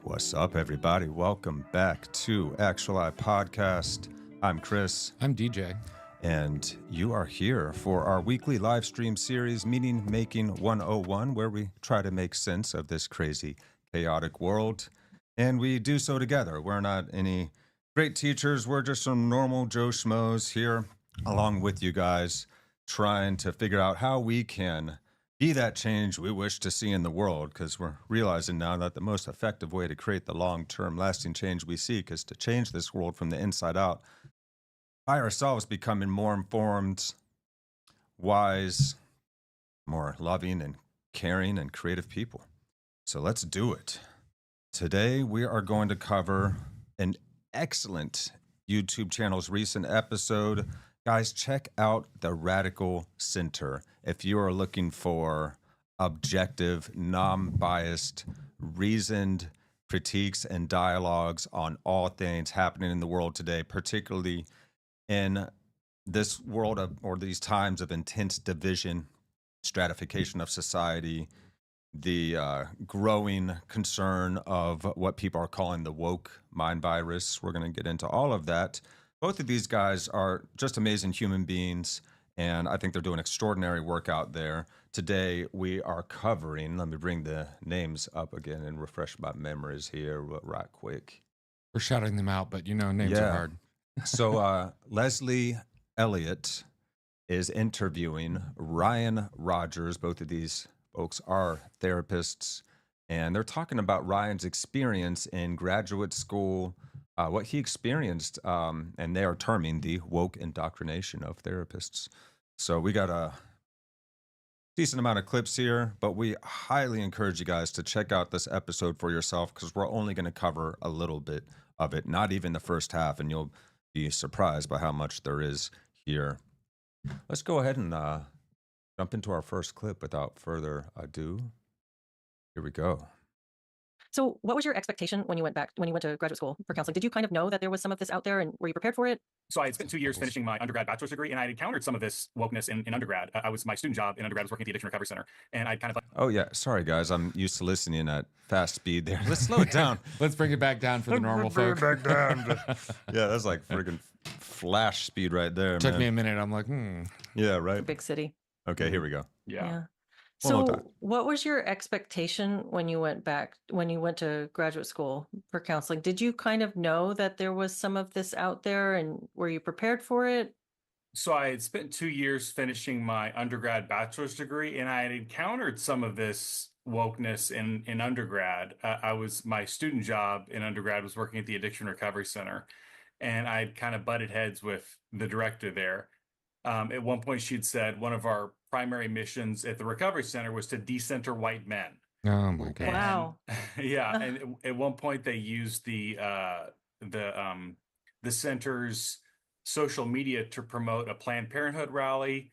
What's up, everybody? Welcome back to Actuali Podcast. I'm Chris. I'm DJ. And you are here for our weekly live stream series, Meaning Making 101, where we try to make sense of this crazy, chaotic world. And we do so together. We're not any great teachers. We're just some normal Joe Schmoes here, along with you guys, trying to figure out how we can be that change we wish to see in the world, because we're realizing now that the most effective way to create the long-term lasting change we seek is to change this world from the inside out by ourselves, becoming more informed, wise, more loving and caring and creative people. So let's do it. Today we are going to cover an excellent YouTube channel's recent episode. Guys, check out the Radical Center if you are looking for objective, non-biased, reasoned critiques and dialogues on all things happening in the world today, particularly in this world of, or these times of intense division, stratification of society, the growing concern of what people are calling the woke mind virus. We're going to get into all of that. Both of these guys are just amazing human beings, and I think they're doing extraordinary work out there. Today, we are covering, let me bring the names up again and refresh my memories here right quick. We're shouting them out, but names are hard. So Leslie Elliot is interviewing Ryan Rogers. Both of these folks are therapists, and they're talking about Ryan's experience in graduate school, what he experienced, and they are terming the woke indoctrination of therapists. So we got a decent amount of clips here, but we highly encourage you guys to check out this episode for yourself, because we're only going to cover a little bit of it, not even the first half, and you'll be surprised by how much there is here. Let's go ahead and jump into our first clip without further ado. Here we go. So what was your expectation when you went to graduate school for counseling? Did you kind of know that there was some of this out there, and were you prepared for it? So I had spent 2 years finishing my undergrad bachelor's degree, and I had encountered some of this wokeness in undergrad. My student job in undergrad was working at the Addiction Recovery Center, and I kind of like... Oh, yeah. Sorry, guys. I'm used to listening at fast speed there. Let's slow it down. Let's bring it back down for the normal folk. Bring it back down. Yeah, that's like friggin' flash speed right there, Took man. me a minute. I'm like, Yeah, right. Big city. Okay, here we go. Yeah. So what was your expectation when you went to graduate school for counseling? Did you kind of know that there was some of this out there, and were you prepared for it? So I had spent 2 years finishing my undergrad bachelor's degree, and I had encountered some of this wokeness in undergrad. My student job in undergrad was working at the Addiction Recovery Center, and I'd kind of butted heads with the director there. At one point, she'd said one of our primary missions at the recovery center was to decenter white men. oh my God. Wow. Yeah, and at one point they used the center's social media to promote a Planned Parenthood rally.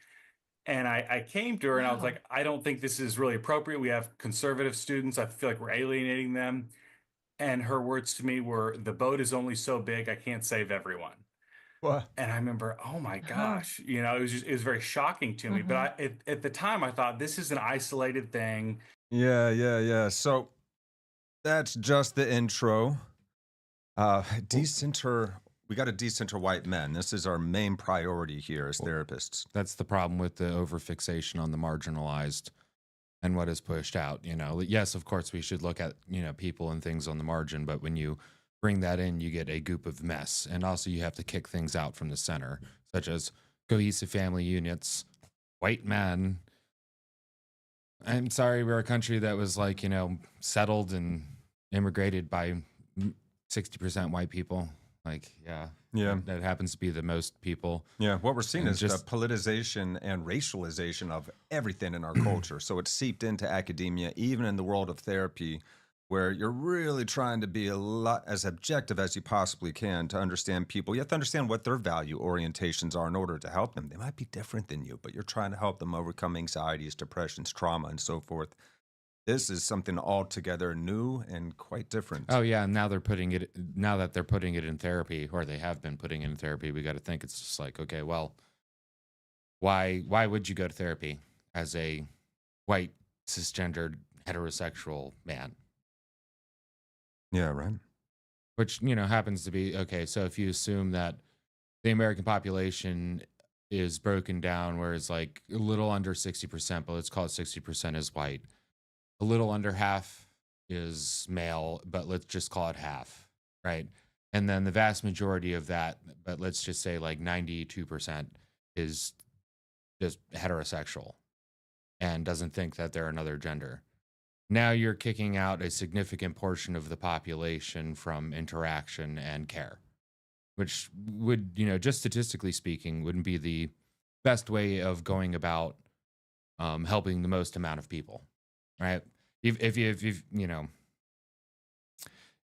And I came to her and I was like, I don't think this is really appropriate. We have conservative students. I feel like we're alienating them. And her words to me were, the boat is only so big, I can't save everyone. What? And I remember, oh my gosh, it was very shocking to me. But at the time I thought, this is an isolated thing. Yeah. So that's just the intro. We got to decenter white men. This is our main priority here as therapists. That's the problem with the overfixation on the marginalized and what is pushed out. Yes, of course, we should look at, people and things on the margin, but when you bring that in, you get a goop of mess. And also you have to kick things out from the center, such as cohesive family units, white men. I'm sorry, we're a country that was settled and immigrated by 60% white people. That happens to be the most people. Yeah, what we're seeing is the politicization and racialization of everything in our culture. So it's seeped into academia, even in the world of therapy, where you're really trying to be a lot as objective as you possibly can to understand people. You have to understand what their value orientations are in order to help them. They might be different than you, but you're trying to help them overcome anxieties, depressions, trauma, and so forth. This is something altogether new and quite different. Oh yeah, and now that they're putting it in therapy, or they have been putting it in therapy, we got to think it's just like, okay, well, why would you go to therapy as a white cisgendered heterosexual man? Yeah, right. which, happens to be okay. So if you assume that the American population is broken down where it's like a little under 60%, but let's call it 60% is white, a little under half is male, but let's just call it half, right? And then the vast majority of that, but let's just say like 92% is just heterosexual and doesn't think that they're another gender. Now you're kicking out a significant portion of the population from interaction and care, which would, just statistically speaking, wouldn't be the best way of going about helping the most amount of people, right? If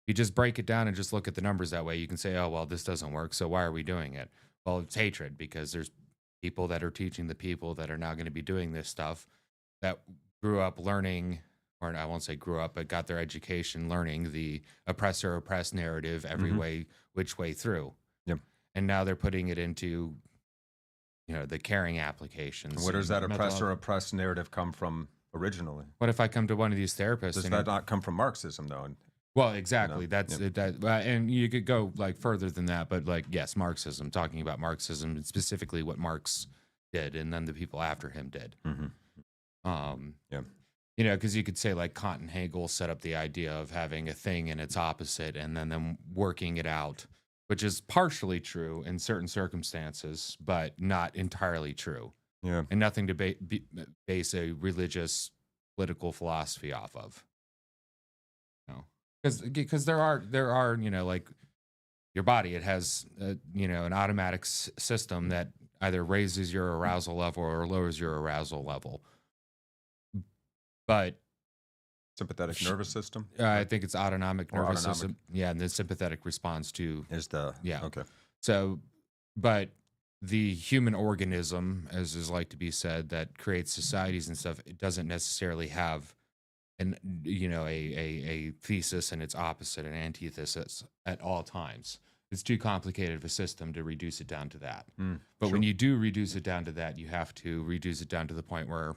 you just break it down and just look at the numbers that way, you can say, oh, well, this doesn't work, so why are we doing it? Well, it's hatred, because there's people that are teaching the people that are now going to be doing this stuff that grew up learning, or I won't say grew up, but got their education learning the oppressor oppressed narrative every way, which way through. Yep. And now they're putting it into, the caring applications. Where does that and oppressor oppressed narrative come from originally? What if I come to one of these therapists? Does and that not come from Marxism, though? Well, exactly. You know? That's Yep. that, and you could go like further than that, but like, yes, Marxism, talking about Marxism and specifically what Marx did, and then the people after him did. Yeah. Because you could say like Kant and Hegel set up the idea of having a thing and its opposite, and then them working it out, which is partially true in certain circumstances, but not entirely true, Yeah. and nothing to base a religious political philosophy off of. Because there are like your body, it has an automatic system that either raises your arousal level or lowers your arousal level. But Sympathetic nervous system? I think it's autonomic Or nervous autonomic. system. Yeah, and the sympathetic response to Is the... Yeah. Okay. so. But the human organism, as is like to be said, that creates societies and stuff, it doesn't necessarily have an a thesis and its opposite, an antithesis at all times. It's too complicated of a system to reduce it down to that. But when you do reduce it down to that, you have to reduce it down to the point where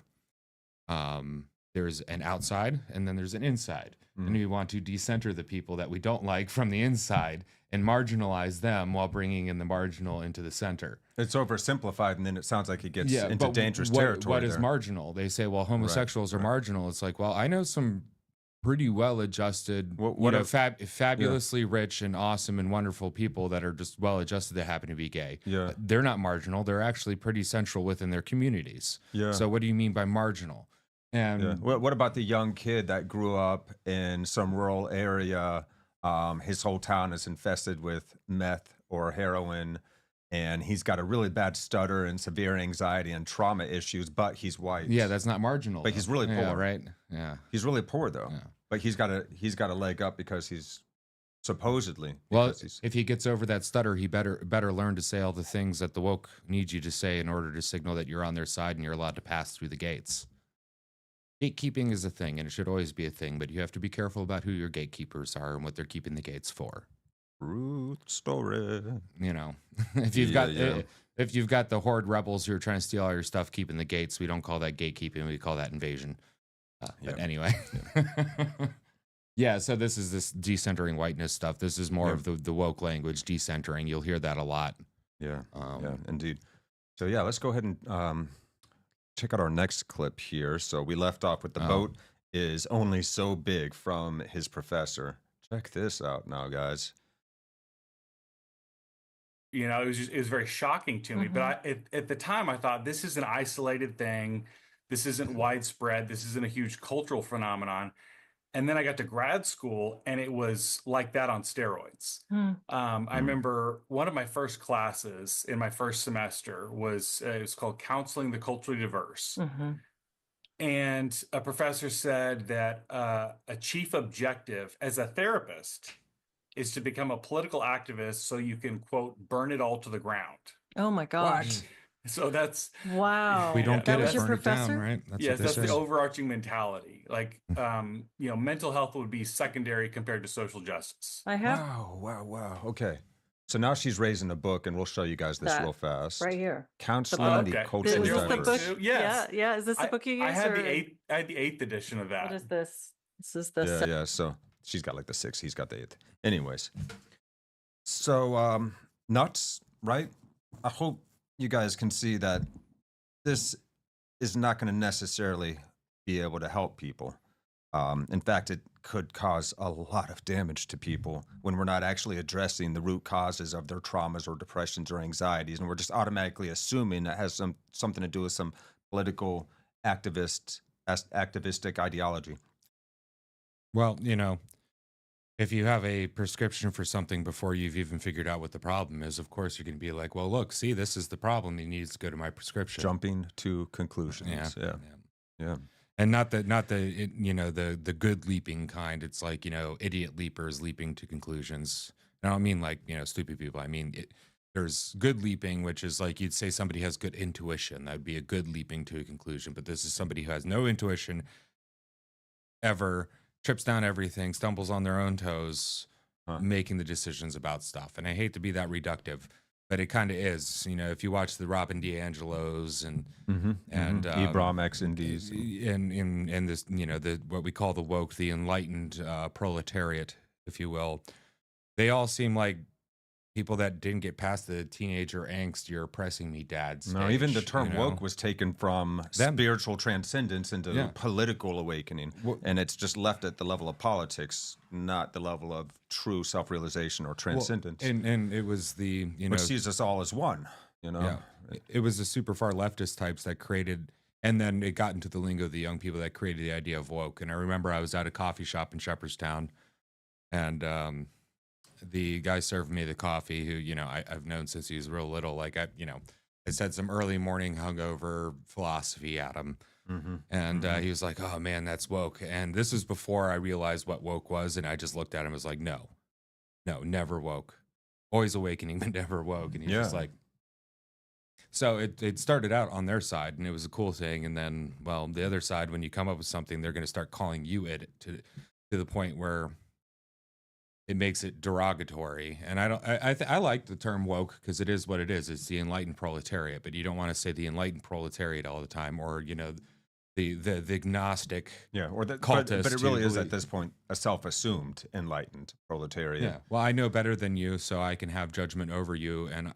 there's an outside and then there's an inside. And we want to decenter the people that we don't like from the inside and marginalize them while bringing in the marginal into the center. It's oversimplified, and then it sounds like it gets into but dangerous what, territory. What is there. marginal? They say, well, homosexuals are marginal. It's like, well, I know some pretty well-adjusted, fabulously rich and awesome and wonderful people that are just well-adjusted that happen to be gay. Yeah. They're not marginal. They're actually pretty central within their communities. Yeah. So what do you mean by marginal? And Yeah. What about the young kid that grew up in some rural area? His whole town is infested with meth or heroin, and he's got a really bad stutter and severe anxiety and trauma issues, but he's white. yeah, that's not marginal. But though. he's really Yeah, poor. right? Yeah. He's really poor, though. Yeah. But he's got a leg up because he's supposedly. Well, because he's, if he gets over that stutter, he better learn to say all the things that the woke need you to say in order to signal that you're on their side and you're allowed to pass through the gates. Gatekeeping is a thing, and it should always be a thing, but you have to be careful about who your gatekeepers are and what they're keeping the gates for. Truth story. If you've got Yeah. if you've got the horde rebels who are trying to steal all your stuff, keeping the gates, we don't call that gatekeeping; we call that invasion. But anyway, yeah. So this is this decentering whiteness stuff. This is more of the woke language, decentering. You'll hear that a lot. Yeah. Yeah, indeed. So yeah, let's go ahead and check out our next clip here. So we left off with the boat is only so big from his professor. Check this out now, guys. It was very shocking to me. But at the time, I thought this is an isolated thing. This isn't widespread. This isn't a huge cultural phenomenon. And then I got to grad school, and it was like that on steroids. I remember one of my first classes in my first semester was it was called Counseling the Culturally Diverse. And a professor said that a chief objective as a therapist is to become a political activist so you can, quote, burn it all to the ground. Oh my gosh. So that's Wow. We don't That get was it, your burn it down, professor? right? yes, what they that's the say. overarching mentality. Like, mental health would be secondary compared to social justice. I have Wow. Okay. So now she's raising a book, and we'll show you guys this That real fast. right here. Counseling the Okay. culturally Is this the diverse. book? Yes. Yeah. Is this the book you used? I had or the eighth edition of that. What is this? This is the Yeah. So she's got like the 6th, he's got the 8th. Anyways, so nuts, right? I hope you guys can see that this is not going to necessarily be able to help people. In fact, it could cause a lot of damage to people when we're not actually addressing the root causes of their traumas or depressions or anxieties, and we're just automatically assuming that has something to do with some political activistic ideology. Well, you know, if you have a prescription for something before you've even figured out what the problem is, of course you're going to be like, well, look, see, this is the problem. He needs to go to my prescription. Jumping to conclusions. Yeah. And not the the good leaping kind. It's like, idiot leapers leaping to conclusions. And I don't mean like, stupid people. I mean, there's good leaping, which is like you'd say somebody has good intuition. That'd be a good leaping to a conclusion. But this is somebody who has no intuition ever, trips down everything, stumbles on their own toes, making the decisions about stuff. And I hate to be that reductive, but it kind of is. If you watch the Robin DiAngelo's and Ibram X Indies and this, the what we call the woke, the enlightened proletariat, if you will, they all seem like people that didn't get past the teenager angst, you're oppressing me, dad. No, even the term woke was taken from spiritual transcendence into political awakening, and it's just left at the level of politics, not the level of true self-realization or transcendence. And it was the which sees us all as one. It was the super far leftist types that created, and then it got into the lingo of the young people that created the idea of woke. And I remember I was at a coffee shop in Shepherdstown, and the guy served me the coffee who, I've known since he was real little. Like I said some early morning hungover philosophy at him. And he was like, oh man, that's woke. And this was before I realized what woke was. And I just looked at him and was like, no, never woke. Always awakening, but never woke. And he's just like, so it started out on their side and it was a cool thing. And then, well, the other side, when you come up with something, they're going to start calling you it to the point where it makes it derogatory. And I like the term woke because it is what it is. It's the enlightened proletariat, but you don't want to say the enlightened proletariat all the time, or, the agnostic or the cultist. But it really is at this point a self-assumed enlightened proletariat. Yeah. Well, I know better than you, so I can have judgment over you, and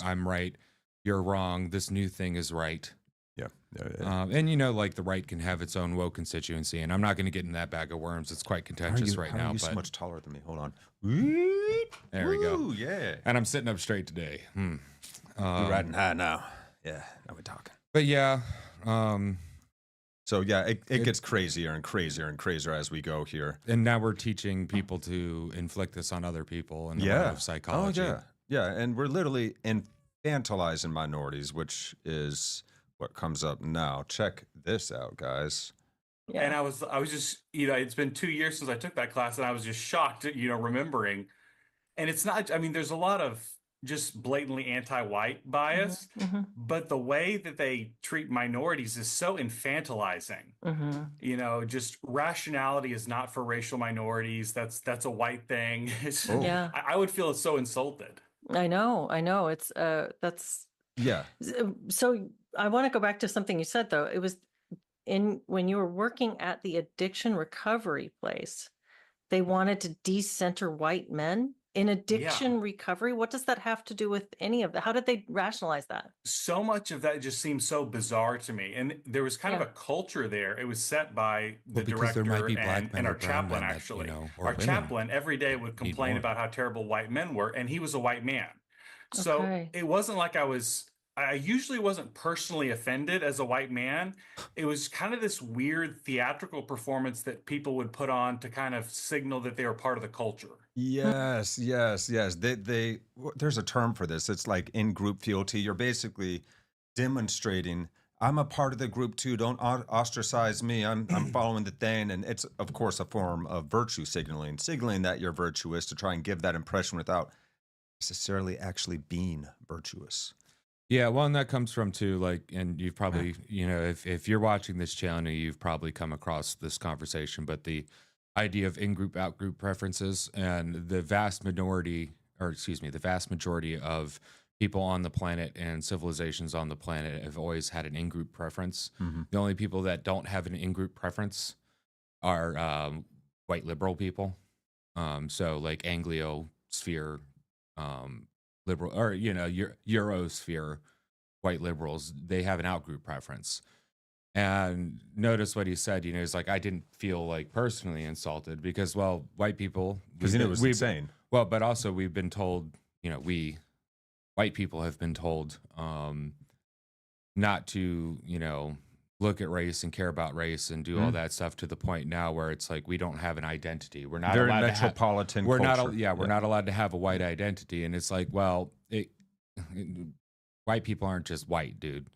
I'm right. You're wrong. This new thing is right. Yeah. And like the right can have its own woke constituency, and I'm not going to get in that bag of worms. It's quite contentious right now. You're but so much taller than me. Hold on. There we go. Yeah. And I'm sitting up straight today. You're riding high now. Yeah. Now we're talking. But yeah. So yeah, it gets crazier and crazier and crazier as we go here. And now we're teaching people to inflict this on other people in the realm of psychology. Oh yeah. And we're literally infantilizing minorities, which is what comes up now. Check this out, guys. Yeah. And I was just, it's been 2 years since I took that class, and I was just shocked at, remembering. And it's not, there's a lot of just blatantly anti-white bias, but the way that they treat minorities is so infantilizing. Just rationality is not for racial minorities. That's a white thing. I would feel so insulted. I know. It's that's So I want to go back to something you said, though. It was when you were working at the addiction recovery place, they wanted to decenter white men in addiction recovery. What does that have to do with any of that? How did they rationalize that? So much of that just seems so bizarre to me. And there was kind of a culture there. It was set by the director and our chaplain, actually. Our chaplain every day would complain about how terrible white men were, and he was a white man. So it wasn't like I usually wasn't personally offended as a white man. It was kind of this weird theatrical performance that people would put on to kind of signal that they were part of the culture. Yes. There's a term for this. It's like in-group fealty. You're basically demonstrating, I'm a part of the group too. Don't ostracize me. I'm following the thing. And it's, of course, a form of virtue signaling that you're virtuous to try and give that impression without necessarily actually being virtuous. Yeah, well, and that comes from too, and you've probably, if you're watching this channel, you've probably come across this conversation, but the idea of in-group, out-group preferences, and the vast majority of people on the planet and civilizations on the planet have always had an in-group preference. The only people that don't have an in-group preference are white liberal people. So like Anglosphere, liberal, or Eurosphere white liberals, they have an outgroup preference. And notice what he said. He's like, I didn't feel like personally insulted because, well, white people, because it was insane. Well, but also we've been told, we white people have been told not to, look at race and care about race and do all that stuff, to the point now where it's like we don't have an identity. We're not very allowed metropolitan. We're culture. We're not allowed to have a white identity. And it's like, well, white people aren't just white, dude.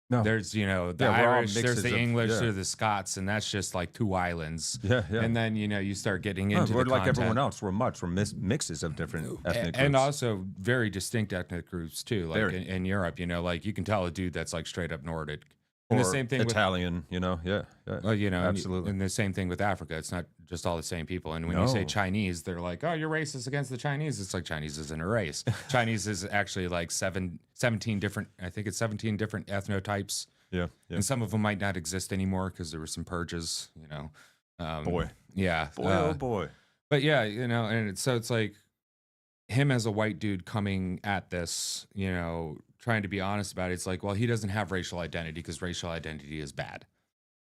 No. There's, the Irish, there's the English, there's the Scots, and that's just like 2 islands. Yeah. And then, you start getting into we're the like content. everyone else. We're mixes of different ethnic groups. And also very distinct ethnic groups too. Like in Europe, like you can tell a dude that's like straight up Nordic. And or the same thing Italian, Well, absolutely. and the same thing with Africa. It's not just all the same people. And when you say Chinese, they're like, oh, you're racist against the Chinese. It's like Chinese isn't a race. Chinese is actually like 17 different, I think it's 17 different ethnotypes. Yeah. And some of them might not exist anymore because there were some purges, Boy. Yeah. Boy, oh boy. But yeah, and so it's like him as a white dude coming at this, trying to be honest about it. It's like, well, he doesn't have racial identity because racial identity is bad.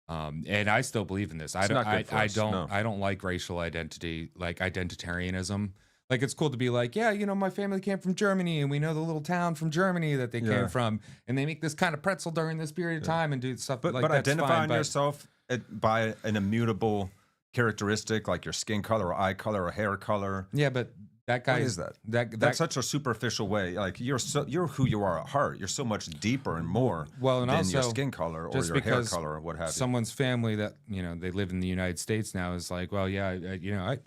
And I still believe in this. I don't like racial identity, like identitarianism. Like, it's cool to be like, yeah, my family came from Germany and we know the little town from Germany that they came from, and they make this kind of pretzel during this period of time and do stuff but that's identifying fine, yourself by an immutable characteristic like your skin color or eye color or hair color. Yeah, but that guy what is that? That's such a superficial way. Like, you're who you are at heart. You're so much deeper and more and than also, your skin color or your hair color or what have you. Someone's family that they live in the United States now is like, well, yeah, I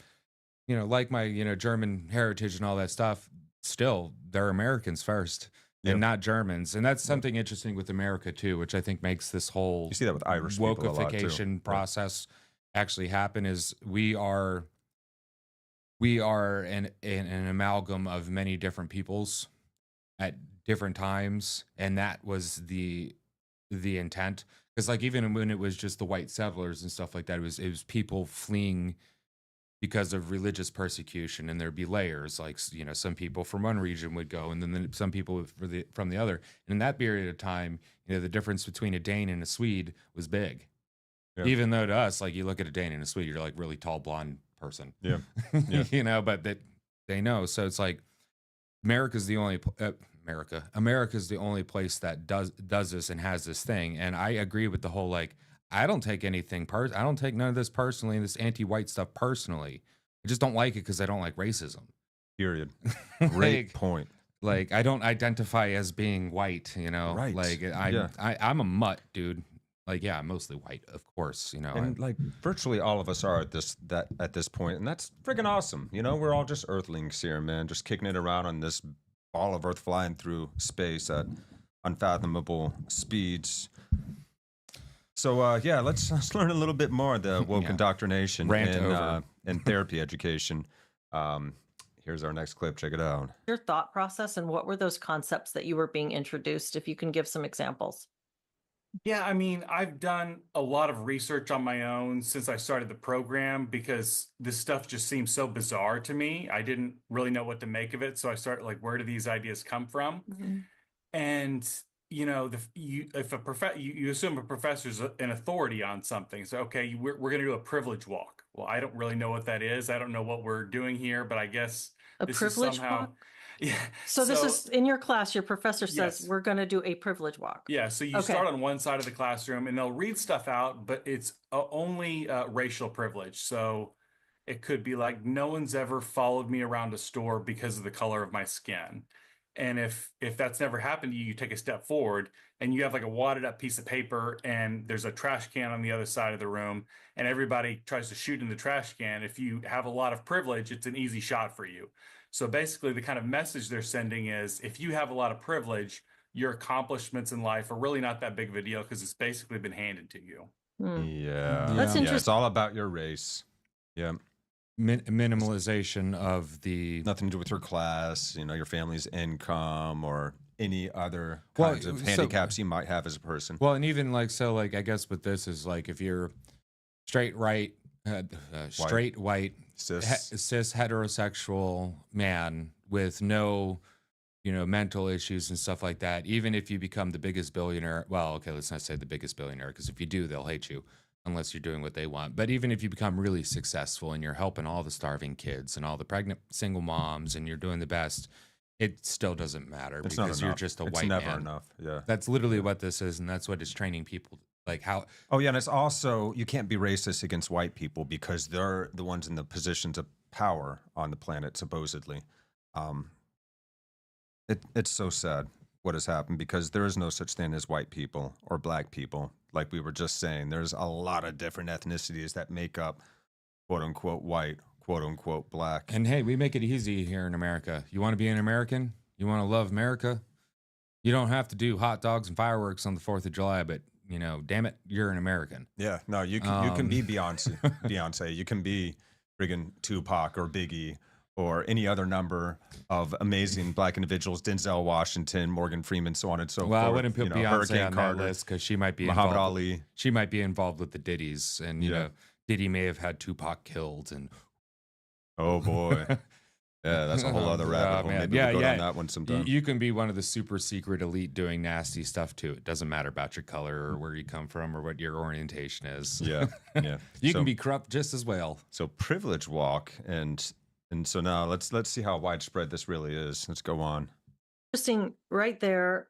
like my German heritage and all that stuff. Still, they're Americans first. And not Germans. And that's something interesting with America too, which I think makes this whole you see that with Irish people a lot, too. Wokeification process actually happen. Is we are an amalgam of many different peoples at different times, and that was the intent. Because like even when it was just the white settlers and stuff like that, it was people fleeing because of religious persecution, and there'd be layers. Like some people from one region would go, and then some people from the other. And in that period of time, the difference between a Dane and a Swede was big. Yeah. Even though to us, like you look at a Dane and a Swede, you're like really tall blonde person. Yeah, but that they know. So it's like America's the only place that does this and has this thing. And I agree with the whole like, I don't take anything I don't take none of this personally, this anti-white stuff personally. I just don't like it because I don't like racism. Period. Great point. Like, I don't identify as being white, Right. Like I'm a mutt, dude. Like, yeah, I'm mostly white, of course, And like virtually all of us are at this point, and that's freaking awesome. We're all just earthlings here, man, just kicking it around on this ball of earth flying through space at unfathomable speeds. So let's learn a little bit more of the woke indoctrination and therapy education. Here's our next clip. Check it out. Your thought process, and what were those concepts that you were being introduced? If you can give some examples. Yeah, I mean, I've done a lot of research on my own since I started the program because this stuff just seems so bizarre to me. I didn't really know what to make of it, so I started like, where do these ideas come from? Mm-hmm. And you assume a professor's an authority on something. So, okay, we're going to do a privilege walk. Well, I don't really know what that is. I don't know what we're doing here, but I guess this privilege is somehow. Walk? Yeah. So this is in your class, your professor says, we're going to do a privilege walk. Yeah. So you start on one side of the classroom and they'll read stuff out, but it's only racial privilege. So it could be like, no one's ever followed me around a store because of the color of my skin. And if that's never happened to you, you take a step forward and you have like a wadded up piece of paper and there's a trash can on the other side of the room and everybody tries to shoot in the trash can. If you have a lot of privilege, it's an easy shot for you. So basically the kind of message they're sending is, if you have a lot of privilege, your accomplishments in life are really not that big of a deal because it's basically been handed to you. Yeah. That's interesting. It's all about your race. Yeah. Minimalization of the nothing to do with your class, your family's income or any other kinds of handicaps you might have as a person. Well, and even like, so like, I guess with this is like, if you're straight white, cis heterosexual man with no, mental issues and stuff like that, even if you become the biggest billionaire, well, okay, let's not say the biggest billionaire, because if you do, they'll hate you unless you're doing what they want. But even if you become really successful and you're helping all the starving kids and all the pregnant single moms and you're doing the best, it still doesn't matter because you're just a white man. It's never enough. Yeah. That's literally what this is. And that's what it's training people. Like how. Oh, yeah. And it's also, you can't be racist against white people because they're the ones in the positions of power on the planet, supposedly. It's so sad what has happened because there is no such thing as white people or black people. Like we were just saying, there's a lot of different ethnicities that make up quote unquote white, quote unquote black. And hey, we make it easy here in America. You want to be an American? You want to love America? You don't have to do hot dogs and fireworks on the 4th of July, but damn it, you're an American. Yeah, no, you can be Beyonce. You can be friggin' Tupac or Biggie or any other number of amazing black individuals, Denzel Washington, Morgan Freeman, so on and so forth. Well, I wouldn't put Beyonce Hurricane on Carter, that list because she might be Muhammad involved. Ali. She might be involved with the Diddy's, and Diddy may have had Tupac killed. And oh boy, yeah, that's a whole other rabbit hole. Maybe we'll go down that one sometime. You can be one of the super secret elite doing nasty stuff too. It doesn't matter about your color or where you come from or what your orientation is. Yeah, yeah. You can be corrupt just as well. So privilege walk and so now let's see how widespread this really is. Let's go on. Interesting, right there.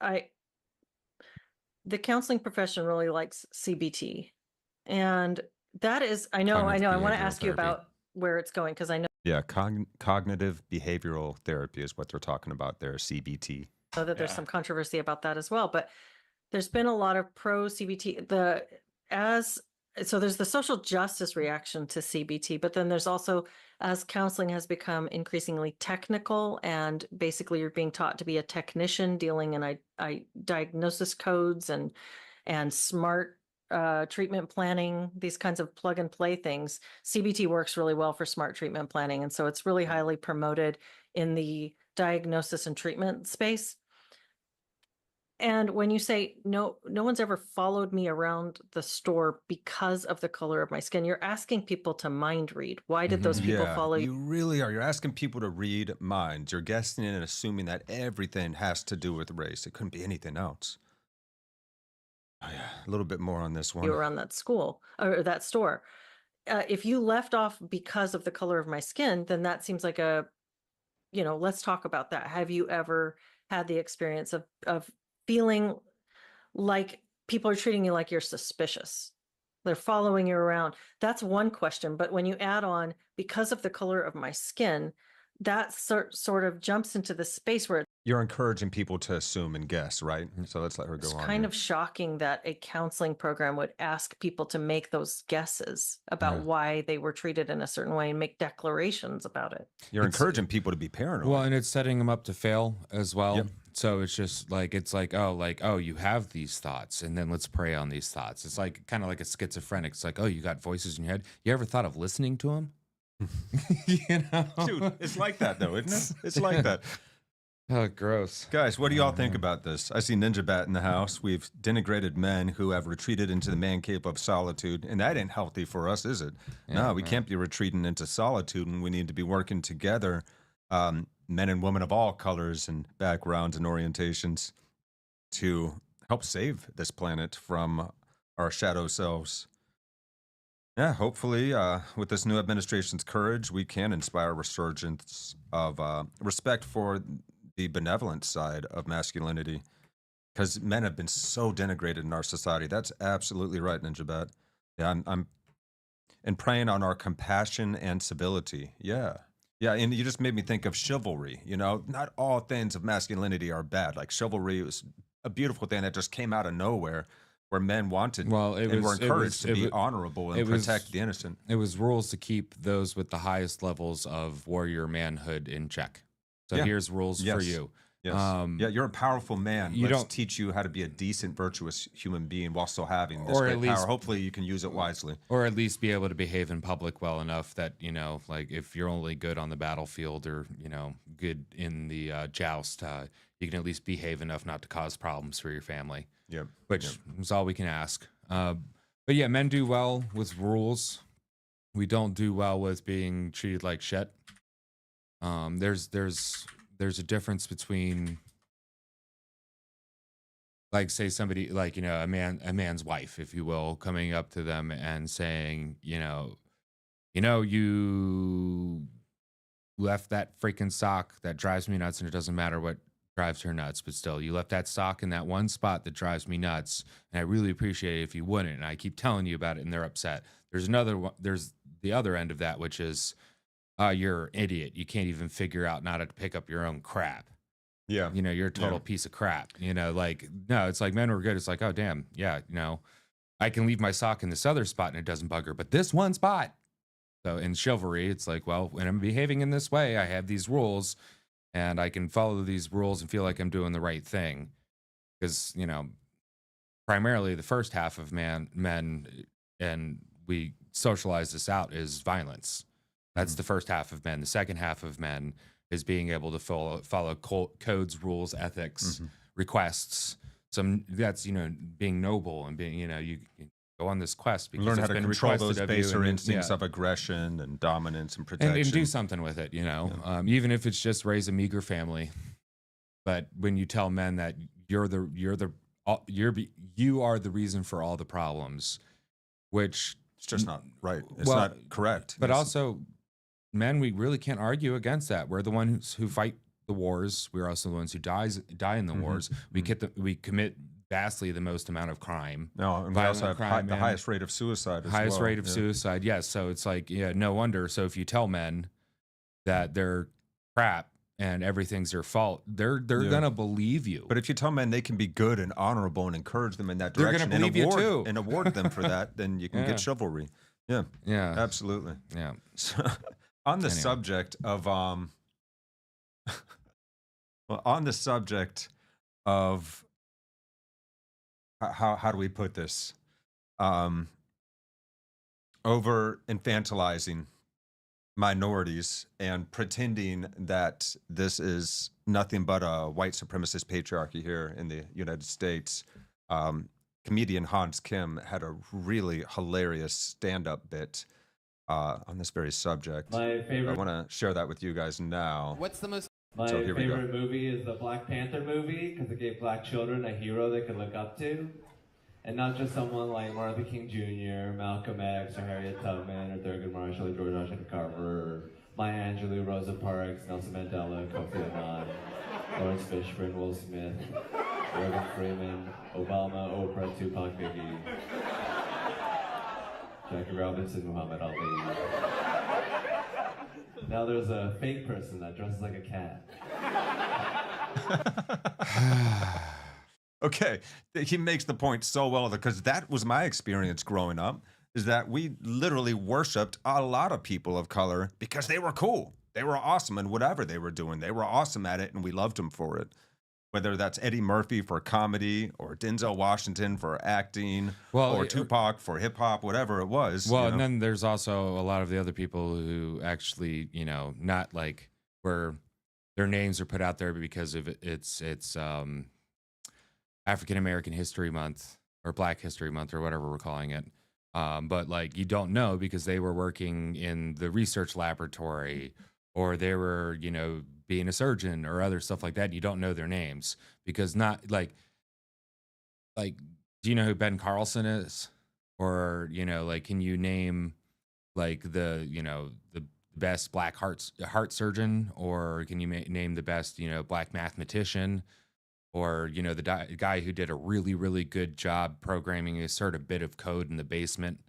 The counseling profession really likes CBT, and that is, I know. I want to ask you about where it's going because I know. Yeah, cognitive behavioral therapy is what they're talking about there. CBT. I know that there's some controversy about that as well, but there's been a lot of pro CBT. So there's the social justice reaction to CBT, but then there's also, as counseling has become increasingly technical and basically you're being taught to be a technician dealing in diagnosis codes and smart treatment planning, these kinds of plug and play things. CBT works really well for smart treatment planning. And so it's really highly promoted in the diagnosis and treatment space. And when you say, no one's ever followed me around the store because of the color of my skin, you're asking people to mind read. Why did those people follow you? You really are. You're asking people to read minds. You're guessing and assuming that everything has to do with race. It couldn't be anything else. Oh, yeah. A little bit more on this one. You were around that school or that store. If you left off because of the color of my skin, then that seems like let's talk about that. Have you ever had the experience of feeling like people are treating you like you're suspicious? They're following you around. That's one question. But when you add on because of the color of my skin, that sort of jumps into the space where you're encouraging people to assume and guess, right? So let's let her go on. It's kind of shocking that a counseling program would ask people to make those guesses about why they were treated in a certain way and make declarations about it. You're encouraging people to be paranoid. Well, and it's setting them up to fail as well. Yep. So it's just like, oh, you have these thoughts and then let's prey on these thoughts. It's like kind of like a schizophrenic. It's like, oh, you got voices in your head. You ever thought of listening to them? Dude, it's like that though, isn't it? It's like that. Oh, gross. Guys, what do y'all think about this? I see Ninja Bat in the house. We've denigrated men who have retreated into the man cave of solitude, and that ain't healthy for us, is it? No, we can't be retreating into solitude, and we need to be working together, men and women of all colors and backgrounds and orientations, to help save this planet from our shadow selves. Yeah, hopefully, with this new administration's courage, we can inspire a resurgence of respect for the benevolent side of masculinity, because men have been so denigrated in our society. That's absolutely right, Ninja Bat. Yeah, I'm and preying on our compassion and civility. Yeah, and you just made me think of chivalry. Not all things of masculinity are bad. Like chivalry was a beautiful thing that just came out of nowhere, where men wanted were encouraged to be honorable and protect the innocent. It was rules to keep those with the highest levels of warrior manhood in check. So here's rules for you. Yes. You're a powerful man. Let's teach you how to be a decent, virtuous human being while still having this great power. Hopefully you can use it wisely. Or at least be able to behave in public well enough that, like if you're only good on the battlefield or, good in the joust, you can at least behave enough not to cause problems for your family. Yep. Which is all we can ask. But yeah, men do well with rules. we don't do well with being treated like shit. There's a difference between, like, say somebody, like, a man's wife, if you will, coming up to them and saying, you left that freaking sock that drives me nuts, and it doesn't matter what drives her nuts, but still, you left that sock in that one spot that drives me nuts, and I really appreciate it if you wouldn't. And I keep telling you about it, and they're upset. There's another one. There's the other end of that, which is, you're an idiot. You can't even figure out how to pick up your own crap. Yeah. You're a total piece of crap. Like, no, it's like, men were good. It's like, oh, damn. Yeah. I can leave my sock in this other spot and it doesn't bug her, but this one spot. So in chivalry, it's like, well, when I'm behaving in this way, I have these rules and I can follow these rules and feel like I'm doing the right thing. Because, primarily the first half of men, and we socialize this out, is violence. That's the first half of men. The second half of men is being able to follow codes, rules, ethics, requests. That's, being noble and being, you go on this quest because learn how it's to been control those requested of you, baser and instincts of aggression and dominance and protection. and do something with it, even if it's just raise a meager family. But when you tell men that you are the reason for all the problems, which it's just not right. It's not correct. But also, men, we really can't argue against that. We're the ones who fight the wars. We're also the ones who die in the wars. We commit vastly the most amount of crime. No, and we also have the highest rate of suicide. Highest rate of suicide. Yes. So it's like, no wonder. So if you tell men that they're crap and everything's their fault, they're gonna believe you. But if you tell men they can be good and honorable and encourage them in that direction, they're gonna believe you too, and award them for that, then you can get chivalry. Yeah. Yeah. Absolutely. Yeah. So, on the subject of how do we put this? Over infantilizing minorities and pretending that this is nothing but a white supremacist patriarchy here in the United States. Comedian Hans Kim had a really hilarious stand-up bit on this very subject. I want to share that with you guys now. My favorite movie is the Black Panther movie because it gave black children a hero they could look up to. And not just someone like Martin Luther King Jr., Malcolm X, or Harriet Tubman, or Thurgood Marshall, or George Washington Carver, or Maya Angelou, Rosa Parks, Nelson Mandela, Kofi Annan, Lawrence Fishburne, Will Smith, Morgan Freeman, Obama, Oprah, Tupac, Biggie, Jackie Robinson, Muhammad Ali. Now there's a fake person that dresses like a cat. Okay, he makes the point so well because that was my experience growing up, is that we literally worshipped a lot of people of color because they were cool. They were awesome in whatever they were doing. They were awesome at it and we loved them for it. Whether that's Eddie Murphy for comedy or Denzel Washington for acting or Tupac for hip hop, whatever it was. Well, and then there's also a lot of the other people who actually, not like where their names are put out there because of it's African American History Month or Black History Month or whatever we're calling it. But like, you don't know because they were working in the research laboratory or they were, being a surgeon or other stuff like that. You don't know their names because not like, do you know who Ben Carlson is? Or, can you name like the best black heart surgeon, or can you name the best, black mathematician? Or, the guy who did a really, really good job programming a certain bit of code in the basement.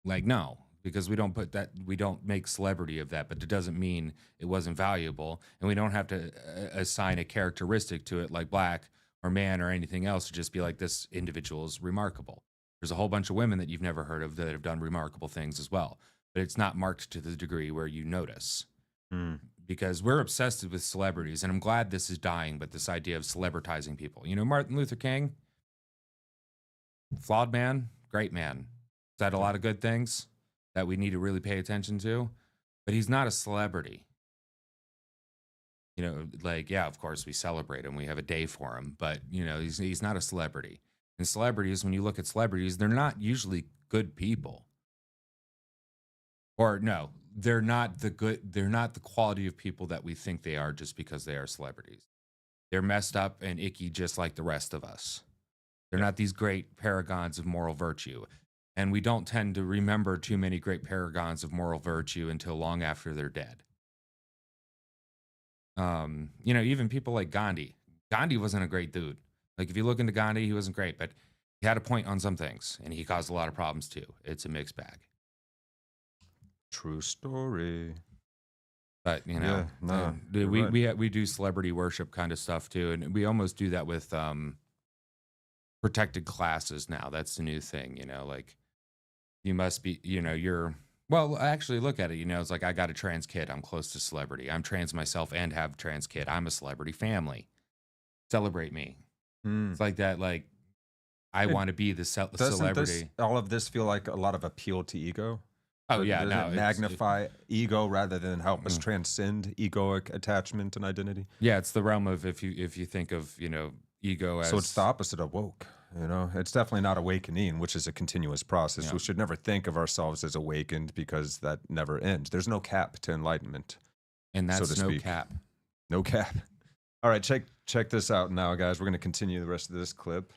Like, no, because we don't make celebrity of that, but it doesn't mean it wasn't valuable. And we don't have to assign a characteristic to it like black or man or anything else to just be like, this individual is remarkable. There's a whole bunch of women that you've never heard of that have done remarkable things as well. But it's not marked to the degree where you notice. Because we're obsessed with celebrities, and I'm glad this is dying, but this idea of celebritizing people. Martin Luther King, flawed man, great man. Said a lot of good things that we need to really pay attention to, but he's not a celebrity. Of course we celebrate him. We have a day for him, but he's not a celebrity. And celebrities, when you look at celebrities, they're not usually good people. Or no, they're not the quality of people that we think they are just because they are celebrities. They're messed up and icky just like the rest of us. They're not these great paragons of moral virtue. And we don't tend to remember too many great paragons of moral virtue until long after they're dead. Even people like Gandhi. Gandhi wasn't a great dude. Like, if you look into Gandhi, he wasn't great, but he had a point on some things, and he caused a lot of problems too. It's a mixed bag. True story. But we do celebrity worship kind of stuff too, and we almost do that with protected classes now. That's the new thing, like you must be, well, actually look at it, it's like I got a trans kid, I'm close to celebrity. I'm trans myself and have a trans kid. I'm a celebrity family. Celebrate me. It's like that, like I want to be the celebrity. All of this feel like a lot of appeal to ego? Oh yeah, no, magnify ego rather than help us transcend egoic attachment and identity. Yeah, it's the realm of if you think of ego as, so it's the opposite of woke. It's definitely not awakening, which is a continuous process. We should never think of ourselves as awakened because that never ends. There's no cap to enlightenment, and that's so to speak. Cap. No cap. All right, check this out now, guys. We're going to continue the rest of this clip.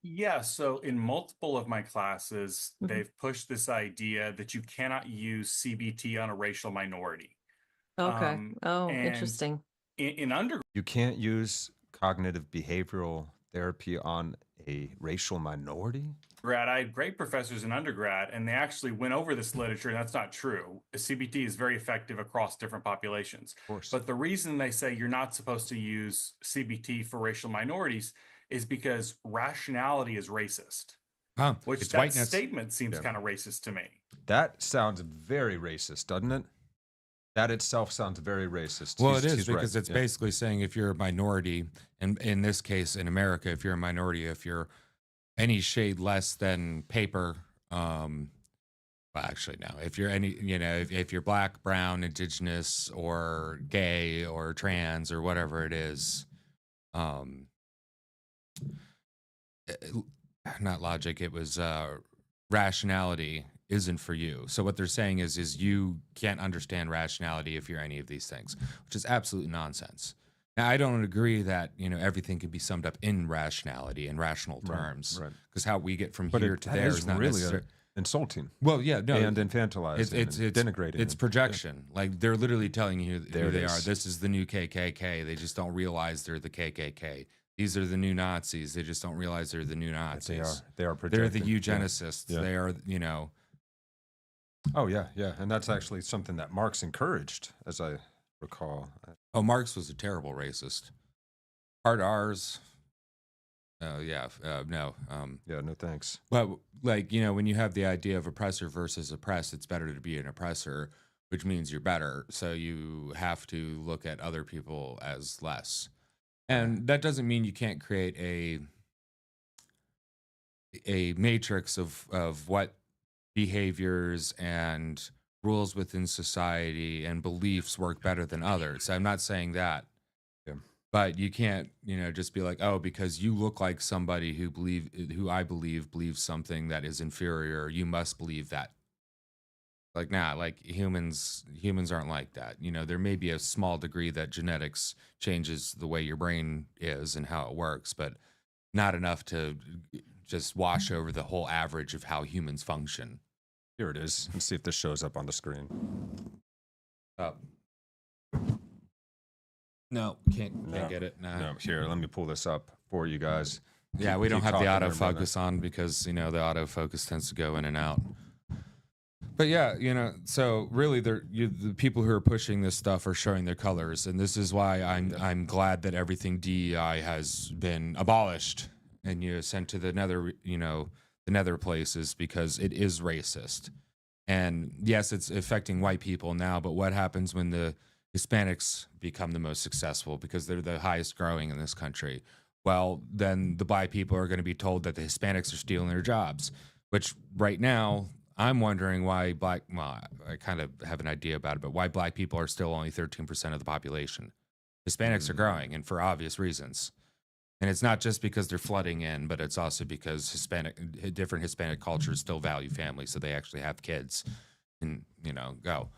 Yeah, so in multiple of my classes, they've pushed this idea that you cannot use CBT on a racial minority. Okay. Interesting. In undergrad, you can't use cognitive behavioral therapy on a racial minority? I had great professors in undergrad, and they actually went over this literature, and that's not true. CBT is very effective across different populations. Of course. But the reason they say you're not supposed to use CBT for racial minorities is because rationality is racist. Which it's that whiteness. Statement seems kind of racist to me. That sounds very racist, doesn't it? That itself sounds very racist. Well, it is because it's basically saying if you're a minority, and in this case in America, if you're a minority, if you're any shade less than paper, well, actually no, if you're any, if you're black, brown, indigenous, or gay, or trans, or whatever it is, not logic, it was rationality isn't for you. So what they're saying is you can't understand rationality if you're any of these things, which is absolute nonsense. Now, I don't agree that everything can be summed up in rationality in rational terms, because how we get from here to there is not really necessarily insulting. Well, yeah, no, and infantilizing, it's denigrating. It's projection. Like they're literally telling you who they are. This is the new KKK. They just don't realize they're the KKK. These are the new Nazis. They just don't realize they're the new Nazis. They are projecting. They're the eugenicists. Yeah. They are, Oh, yeah. And that's actually something that Marx encouraged, as I recall. Oh, Marx was a terrible racist. Hard R's. Oh, yeah. No. Yeah, no thanks. But, when you have the idea of oppressor versus oppressed, it's better to be an oppressor, which means you're better. So you have to look at other people as less. And that doesn't mean you can't create a matrix of what behaviors and rules within society and beliefs work better than others. I'm not saying that. Yeah. But you can't, just be like, oh, because you look like somebody who I believe believes something that is inferior, you must believe that. Like, nah, like humans aren't like that. There may be a small degree that genetics changes the way your brain is and how it works, but not enough to just wash over the whole average of how humans function. Here it is. Let's see if this shows up on the screen. Oh. No, can't get it. Nah. No, here, let me pull this up for you guys. Yeah, we don't have the autofocus on because, the autofocus tends to go in and out. But yeah, so really, the people who are pushing this stuff are showing their colors, and this is why I'm glad that everything DEI has been abolished and sent to the nether places, because it is racist. And yes, it's affecting white people now, but what happens when the Hispanics become the most successful because they're the highest growing in this country? Well, then the black people are going to be told that the Hispanics are stealing their jobs, which right now I'm wondering why I kind of have an idea about it, but why black people are still only 13% of the population. Hispanics are growing, and for obvious reasons. And it's not just because they're flooding in, but it's also because different Hispanic cultures still value family, so they actually have kids. and go.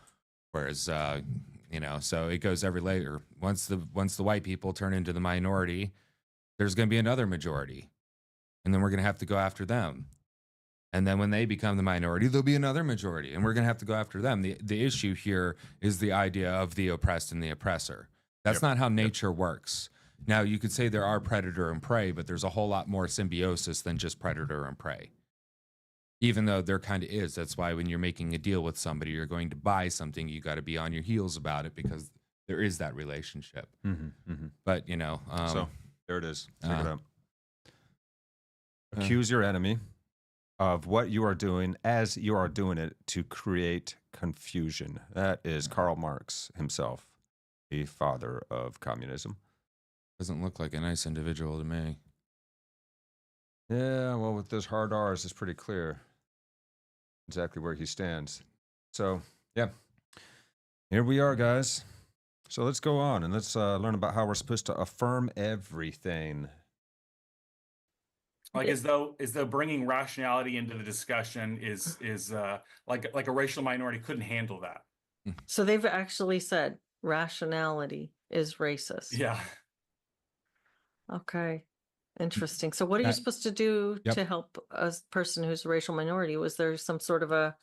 Whereas so it goes every layer. Once the white people turn into the minority, there's going to be another majority, and then we're going to have to go after them. And then when they become the minority, there'll be another majority, and we're going to have to go after them. The issue here is the idea of the oppressed and the oppressor. That's not how nature works. Now, you could say there are predator and prey, but there's a whole lot more symbiosis than just predator and prey. Even though there kind of is. That's why when you're making a deal with somebody, you're going to buy something, you got to be on your heels about it because there is that relationship. But, so there it is. Check it out. Accuse your enemy of what you are doing as you are doing it to create confusion. That is Karl Marx himself, the father of communism. Doesn't look like a nice individual to me. Yeah, well, with those hard R's, it's pretty clear exactly where he stands. So, yeah, here we are, guys. So let's go on and let's learn about how we're supposed to affirm everything. Like as though bringing rationality into the discussion is like a racial minority couldn't handle that. So they've actually said rationality is racist. Yeah. Okay. Interesting. So what are you supposed to do to help a person who's a racial minority? Was there some sort of a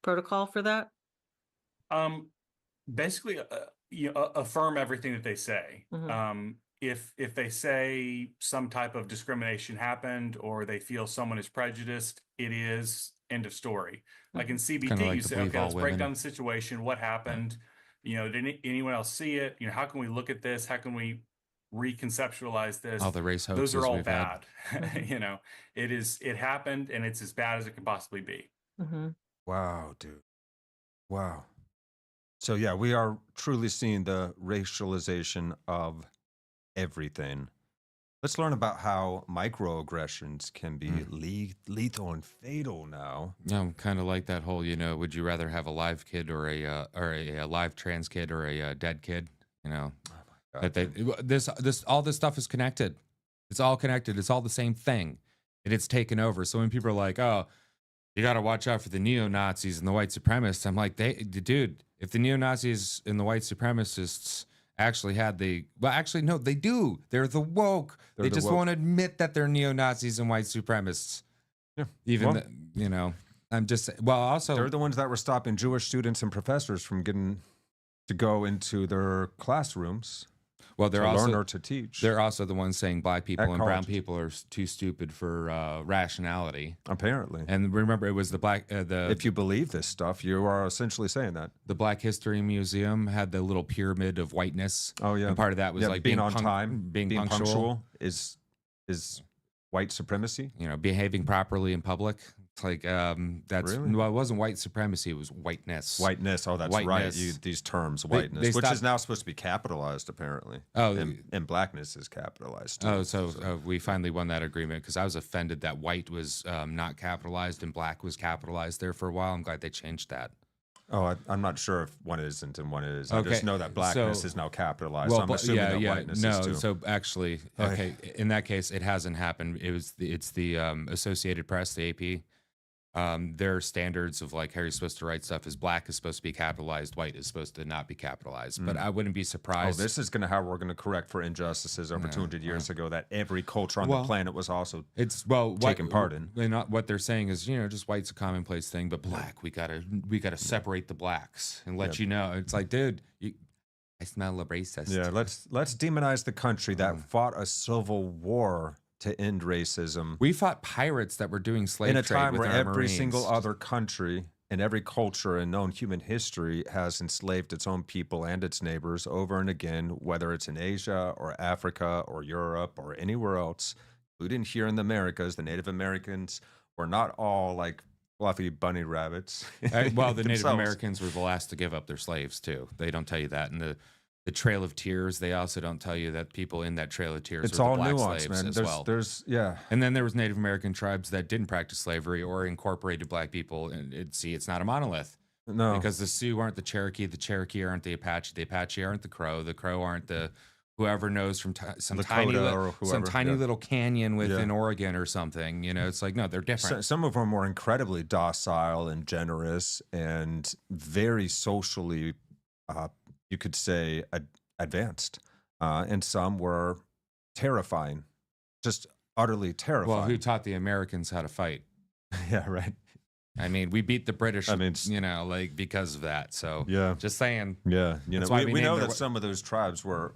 protocol for that? Basically, affirm everything that they say. If they say some type of discrimination happened or they feel someone is prejudiced, it is end of story. Like in CBT, you say, okay, let's break down the situation. What happened? Did anyone else see it? How can we look at this? How can we reconceptualize this? All the race hoaxes those are all bad. It happened and it's as bad as it can possibly be. Wow, dude. Wow. So yeah, we are truly seeing the racialization of everything. Let's learn about how microaggressions can be lethal and fatal now. Yeah, I'm kind of like that whole, would you rather have a live kid or a live trans kid or a dead kid? God, that all this stuff is connected. It's all connected. It's all the same thing, and it's taken over. So when people are like, "Oh, you got to watch out for the neo-Nazis and the white supremacists," I'm like, dude, if the neo-Nazis and the white supremacists actually had no, they do. They're the woke. They just won't admit that they're neo-Nazis and white supremacists. Yeah. Also they're the ones that were stopping Jewish students and professors from getting to go into their classrooms. Well, they're to also learn or to teach. They're also the ones saying black people and brown people are too stupid for rationality. Apparently, and remember, it was the black. If you believe this stuff, you are essentially saying that the Black History Museum had the little pyramid of whiteness. Oh yeah, and part of that was like being on time, being punctual is white supremacy. Behaving properly in public. It's like that's really? Well, it wasn't white supremacy; it was whiteness. Whiteness. Oh, that's whiteness. Right. These terms, whiteness, which is now supposed to be capitalized, apparently. Oh, and blackness is capitalized too. Oh, so we finally won that agreement because I was offended that white was not capitalized and black was capitalized there for a while. I'm glad they changed that. Oh, I'm not sure if one isn't and one is. Okay. I just know that blackness is now capitalized. Well, so I'm assuming that whiteness is too. So actually, okay, in that case, it hasn't happened. It's the Associated Press, the AP. Their standards of like how you're supposed to write stuff is black is supposed to be capitalized, white is supposed to not be capitalized. But I wouldn't be surprised. Oh, this is how we're going to correct for injustices over 200 years ago that every culture on the planet was also taking part in. What they're saying is, just white's a commonplace thing, but black, we gotta separate the blacks and let you know. It's like, dude, I smell a racist. Yeah, let's demonize the country that fought a civil war to end racism. We fought pirates that were doing slave trade in a time with where our every Marines. single other country and every culture in known human history has enslaved its own people and its neighbors over and again, whether it's in Asia or Africa or Europe or anywhere else, including here in the Americas. The Native Americans were not all like fluffy bunny rabbits. Well, the Native Americans were the last to give up their slaves too. They don't tell you that. And the Trail of Tears, they also don't tell you that people in that Trail of Tears it's were all the black nuance, slaves man. as well. And then there was Native American tribes that didn't practice slavery or incorporated black people. And it's not a monolith. No. Because the Sioux aren't the Cherokee aren't the Apache aren't the Crow aren't the whoever knows from some Lakota some tiny yeah. little canyon within Yeah. Oregon or something. You know, it's like, no, they're different. Some of them were incredibly docile and generous and very socially, you could say, advanced. And some were terrifying, just utterly terrifying. Well, who taught the Americans how to fight? Yeah, right. I mean, we beat the British, I mean, you know, like because of that. So yeah, just saying. Yeah, you know, That's why we we know named that some of those tribes were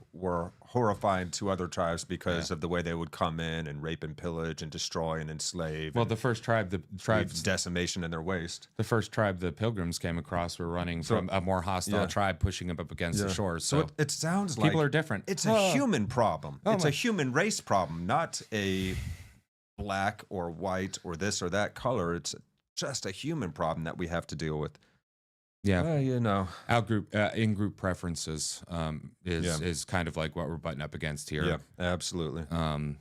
horrifying to other tribes because of the way they would come in and rape and pillage and destroy and enslave. Well, and the first tribe, the leave tribes, decimation in their waste. the first tribe the Pilgrims came across were running So- from a more hostile yeah. tribe, pushing them up against the Yeah. shores. So So it sounds like people are different. it's a human problem. Oh It's my- a human race problem, not a black or white or this or that color. It's just a human problem that we have to deal with. Yeah, You know, out group, in group preferences Yeah. is kind of like what we're butting up against here. yeah, absolutely.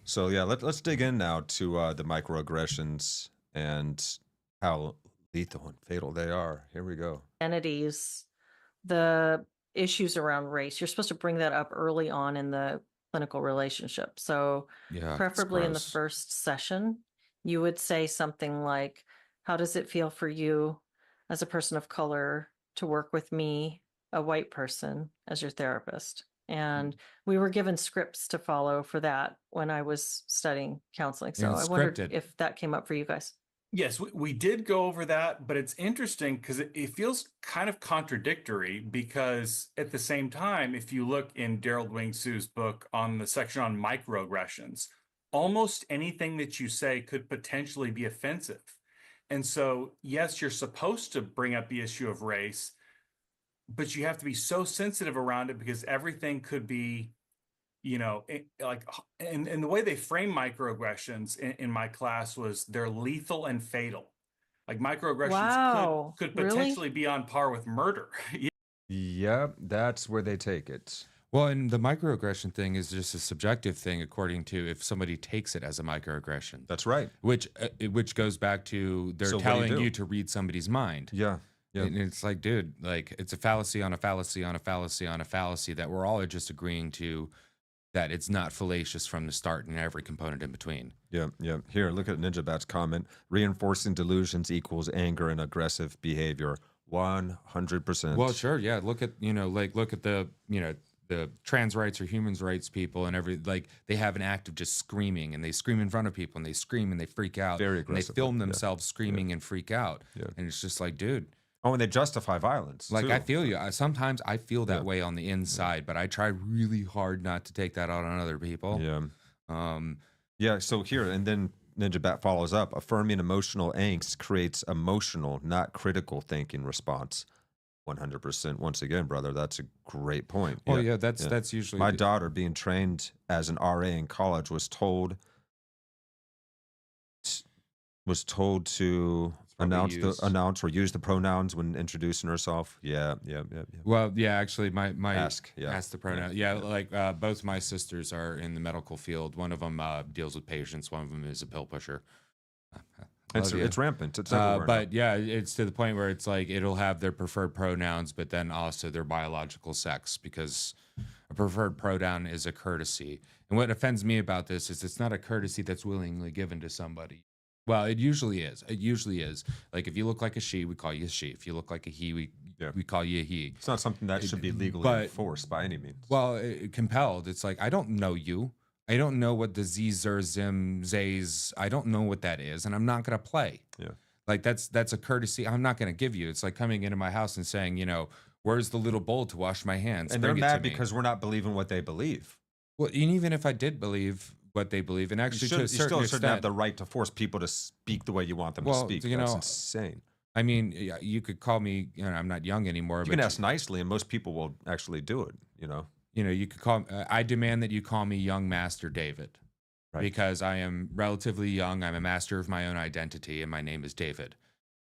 So yeah, let's dig in now to the microaggressions and how lethal and fatal they are. Here we go. Entities, the issues around race, you're supposed to bring that up early on in the clinical relationship. So Yeah, it's preferably in the gross. first session, you would say something like, how does it feel for you as a person of color to work with me, a white person, as your therapist? And we were given scripts to follow for that when I was studying counseling. So And I wondered scripted. if that came up for you guys. Yes, we did go over that, but it's interesting because it feels kind of contradictory because at the same time, if you look in Daryl Wing Su's book on the section on microaggressions, almost anything that you say could potentially be offensive. And so, yes, you're supposed to bring up the issue of race, but you have to be so sensitive around it because everything could be, you know, and the way they frame microaggressions in my class was they're lethal and fatal. Like microaggressions Wow, could really? potentially be on par with murder. Yep, that's where they take it. Well, and the microaggression thing is just a subjective thing, according to if somebody takes it as a microaggression, That's right. which goes back to they're So what do you telling do? you to read somebody's mind. Yeah. Yeah. And it's like, dude, like it's a fallacy on a fallacy on a fallacy on a fallacy that we're all just agreeing to that it's not fallacious from the start and every component in between. Yeah, yeah. Here, look at Ninja Bat's comment. Reinforcing delusions equals anger and aggressive behavior. 100%. Well, sure, yeah. Look at look at the the trans rights or human rights people and they have an act of just screaming and they scream in front of people and they scream and they freak out. Very and they aggressively, film yeah. themselves screaming and freak out. Yeah. And it's just like, dude, Oh, and they justify violence. like too. I feel you. Sometimes I feel that Yeah. way on the inside, but I try really hard not to take that out on other people. Yeah. Um, Yeah, so here, and then Ninja Bat follows up. Affirming emotional angst creates emotional, not critical thinking response. 100%. Once again, brother, that's a great point. well, yeah, that's usually My daughter, being trained as an RA in college, was told to probably used. announce or use the pronouns when introducing herself. Yeah. Well, yeah, actually, my Ask, yeah. ask the pronoun. Yeah, like both my sisters are in the medical field. One of them deals with patients. One of them is a pill pusher. It's rampant. It's everywhere. But yeah, it's to the point where it's like it'll have their preferred pronouns, but then also their biological sex, because a preferred pronoun is a courtesy. And what offends me about this is it's not a courtesy that's willingly given to somebody. Well, it usually is. It usually is. Like if you look like a she, we call you a she. If you look like a he, we call you a he. It's not something that should be legally but- enforced by any means. Well, compelled. It's like, I don't know you. I don't know what the Z's or Zim, Zays, I don't know what that is, and I'm not going to play. Yeah. Like, that's a courtesy I'm not going to give you. It's like coming into my house and saying, where's the little bowl to wash my hands? And Bring they're it to mad me. because we're not believing what they believe. Well, and even if I did believe what they believe, and actually to a You certain still shouldn't have extent, the right to force people to speak the way you want them to Well, speak. you That's know, insane. I mean, yeah, you could call me, I'm not young anymore, You but can ask nicely, and most people will actually do it, you could call, I demand that you call me young Master David. Right. Because I am relatively young. I'm a master of my own identity, and my name is David.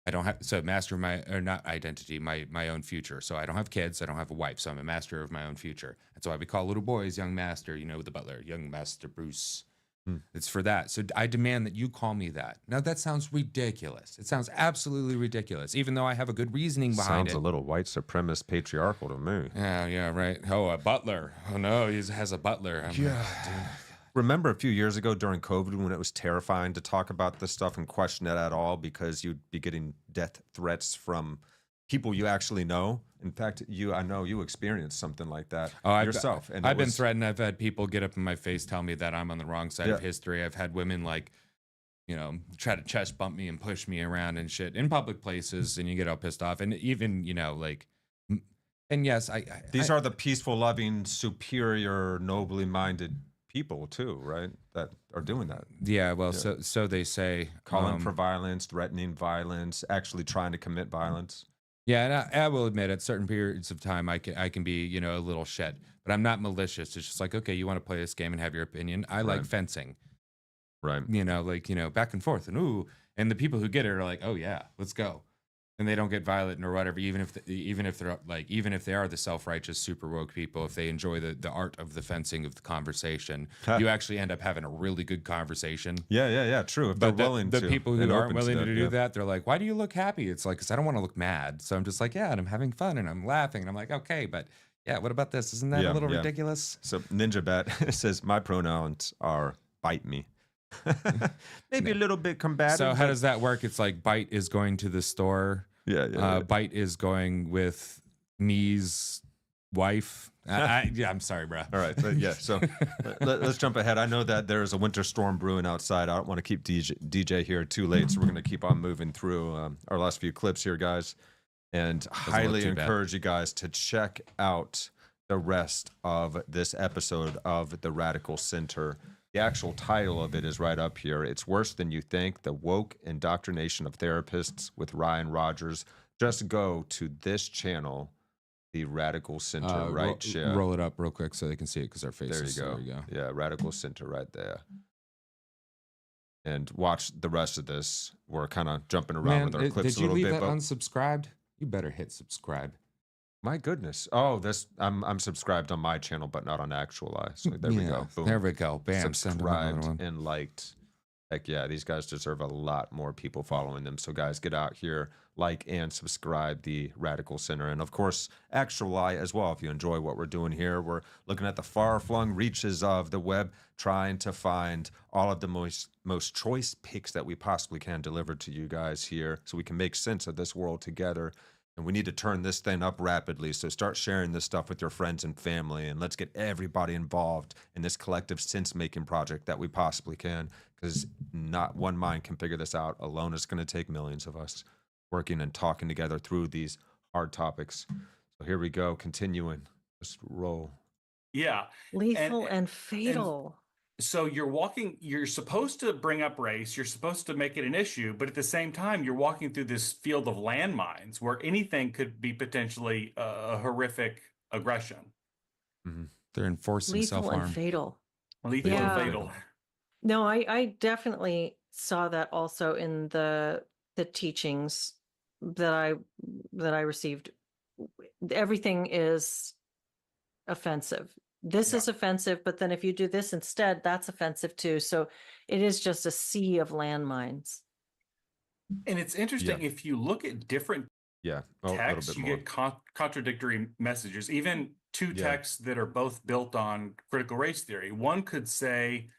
I don't have master of my, or not identity, my own future. So I don't have kids. I don't have a wife. So I'm a master of my own future. That's why we call little boys young master. The butler, young Master Bruce. It's for that. So I demand that you call me that. Now that sounds ridiculous. It sounds absolutely ridiculous, even though I have a good reasoning behind it. Sounds a little white supremacist patriarchal to me. Yeah, right. Oh, a butler. Oh no, he has a butler. Remember a few years ago during COVID when it was terrifying to talk about this stuff and question it at all because you'd be getting death threats from people you actually know. In fact, I know you experienced something like that yourself. And I've been threatened. I've had people get up in my face, tell me that I'm on the wrong side of history. I've had women try to chest bump me and push me around and shit in public places, and you get all pissed off. And even, and yes, these are the peaceful, loving, superior, nobly minded people too, right? That are doing that. Yeah, well, so they say. Calling for violence, threatening violence, actually trying to commit violence. Yeah, and I will admit, at certain periods of time, I can be, a little shit, but I'm not malicious. It's just like, okay, you want to play this game and have your opinion. I like fencing, right? Back and forth, and ooh, and the people who get it are like, oh yeah, let's go, and they don't get violent or whatever. Even if they are the self-righteous, super woke people, if they enjoy the art of the fencing of the conversation, you actually end up having a really good conversation. Yeah, true. If they're willing the to. people who aren't willing to do that, they're like, why do you look happy? It's like, because I don't want to look mad. So I'm just like, yeah, and I'm having fun and I'm laughing. And I'm like, okay, but yeah, what about this? Isn't that a little ridiculous? So Ninja Bat says, my pronouns are bite me. Maybe a little bit combative. So how does that work? It's like bite is going to the store. Yeah. Bite is going with me's wife. I'm sorry, bro. All right, but yeah. So let's jump ahead. I know that there is a winter storm brewing outside. I don't want to keep DJ here too late, so we're going to keep on moving through our last few clips here, guys, and highly encourage you guys to check out the rest of this episode of the Radical Center. The actual title of it is right up here. It's Worse Than You Think, The Woke Indoctrination of Therapists with Ryan Rogers. Just go to this channel, the Radical Center, share. Roll it up real quick so they can see it because our faces. There you go. Yeah, Radical Center right there. And watch the rest of this. We're kind of jumping around with our clips a little bit. Did you leave that unsubscribed? You better hit subscribe. My goodness. Oh, I'm subscribed on my channel, but not on Actuali. So there we go. Boom. There we go. Bam. Subscribed and liked. Heck yeah, these guys deserve a lot more people following them. So guys, get out here, like and subscribe the Radical Center. And of course, Actuali as well. If you enjoy what we're doing here, we're looking at the far-flung reaches of the web, trying to find all of the most choice picks that we possibly can deliver to you guys here so we can make sense of this world together. And we need to turn this thing up rapidly. So start sharing this stuff with your friends and family. And let's get everybody involved in this collective sense-making project that we possibly can. Because not one mind can figure this out alone. It's going to take millions of us working and talking together through these hard topics. So here we go. Continuing. Just roll. Yeah. Lethal and fatal. So you're supposed to bring up race, you're supposed to make it an issue, but at the same time, you're walking through this field of landmines where anything could be potentially a horrific aggression. Mm-hmm. They're enforcing self-harm. Lethal and fatal. Lethal and fatal. No, I definitely saw that also in the teachings that I received. Everything is offensive. This is offensive, but then if you do this instead, that's offensive too. So it is just a sea of landmines. And it's interesting if you look at different texts, you get contradictory messages. Even two texts that are both built on critical race theory. One could say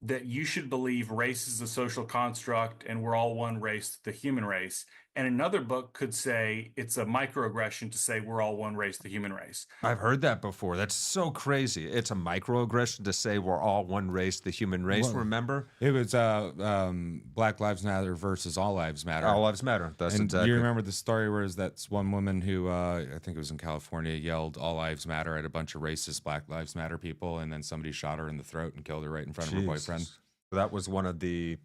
that you should believe race is a social construct and we're all one race, the human race. And another book could say it's a microaggression to say we're all one race, the human race. I've heard that before. That's so crazy. It's a microaggression to say we're all one race, the human race. Well, remember? It was Black Lives Matter versus All Lives Matter. All Lives Matter. That's exactly. Do you remember the story where that's one woman who, I think it was in California, yelled All Lives Matter at a bunch of racist Black Lives Matter people, and then somebody shot her in the throat and killed her right in front of her boyfriend? So that was one of the...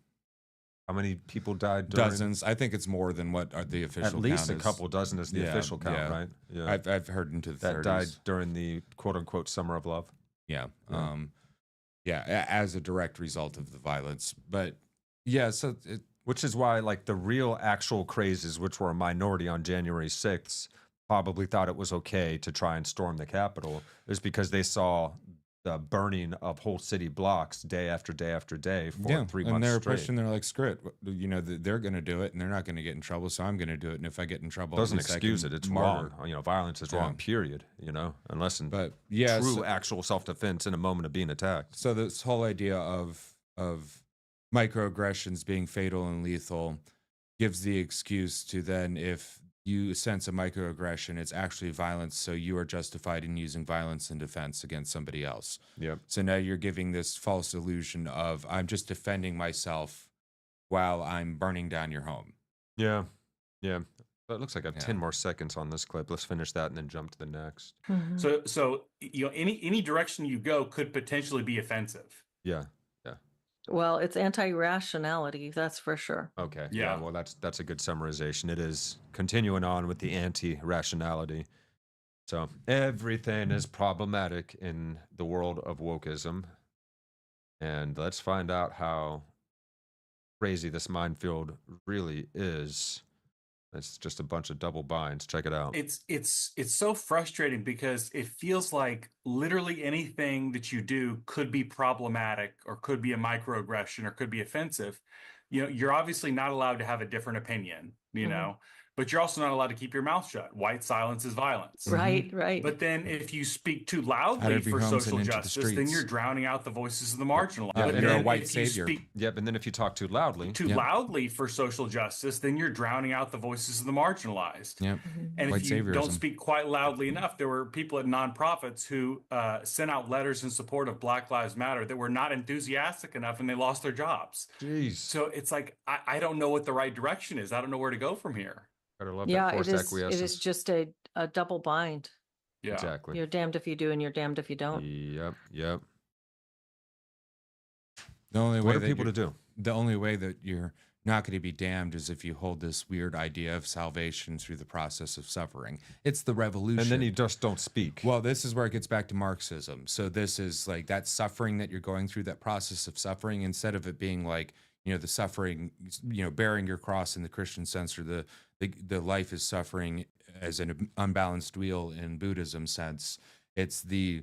How many people died? Dozens. I think it's more than what are the official count. At least a couple dozen is the official count, right? Yeah. I've heard into the 30s. That died during the quote-unquote summer of love. Yeah. As a direct result of the violence. But so... Which is why, like, the real actual crazes, which were a minority on January 6th, probably thought it was okay to try and storm the Capitol, is because they saw the burning of whole city blocks day after day after day for 3 months and they're straight. pushing. They're like, screw it. You know, they're going to do it, and they're not going to get in trouble, so I'm going to do it. And if I get in trouble, Doesn't at least I excuse can it. It's murder. wrong. You know, violence is wrong. Period. You know, unless in true actual self-defense in a moment of being attacked. So this whole idea of microaggressions being fatal and lethal gives the excuse to then, if you sense a microaggression, it's actually violence, so you are justified in using violence in defense against somebody else. Yep. So now you're giving this false illusion of, I'm just defending myself while I'm burning down your home. Yeah. Yeah. But it looks like I have 10 more seconds on this clip. Let's finish that and then jump to the next. Mm-hmm. So you know, any direction you go could potentially be offensive. Yeah. Well, it's anti-rationality, that's for sure. Okay. Yeah. Well, that's a good summarization. It is continuing on with the anti-rationality. So everything is problematic in the world of wokeism. And let's find out how crazy this minefield really is. It's just a bunch of double binds. Check it out. It's so frustrating because it feels like literally anything that you do could be problematic or could be a microaggression or could be offensive. You know, you're obviously not allowed to have a different opinion, you know, but you're also not allowed to keep your mouth shut. White silence is violence. Right. But then if you speak too loudly for social justice, then you're drowning out the voices of the marginalized. But you're a white savior. And then if you talk too loudly. Loudly for social justice, then you're drowning out the voices of the marginalized. Yep. And White if you saviorism. don't speak quite loudly enough, there were people at nonprofits who sent out letters in support of Black Lives Matter that were not enthusiastic enough, and they lost their jobs. Jeez. So it's like, I don't know what the right direction is. I don't know where to go from here. Yeah, it is just a double bind. Yeah. Exactly. You're damned if you do and you're damned if you don't. Yep. The only way what are people to do? The only way that you're not going to be damned is if you hold this weird idea of salvation through the process of suffering. It's the revolution. And then you just don't speak. Well, this is where it gets back to Marxism. So this is like that suffering that you're going through, that process of suffering, instead of it being like, you know, the suffering, you know, bearing your cross in the Christian sense, or the life is suffering as an unbalanced wheel in Buddhism sense. It's the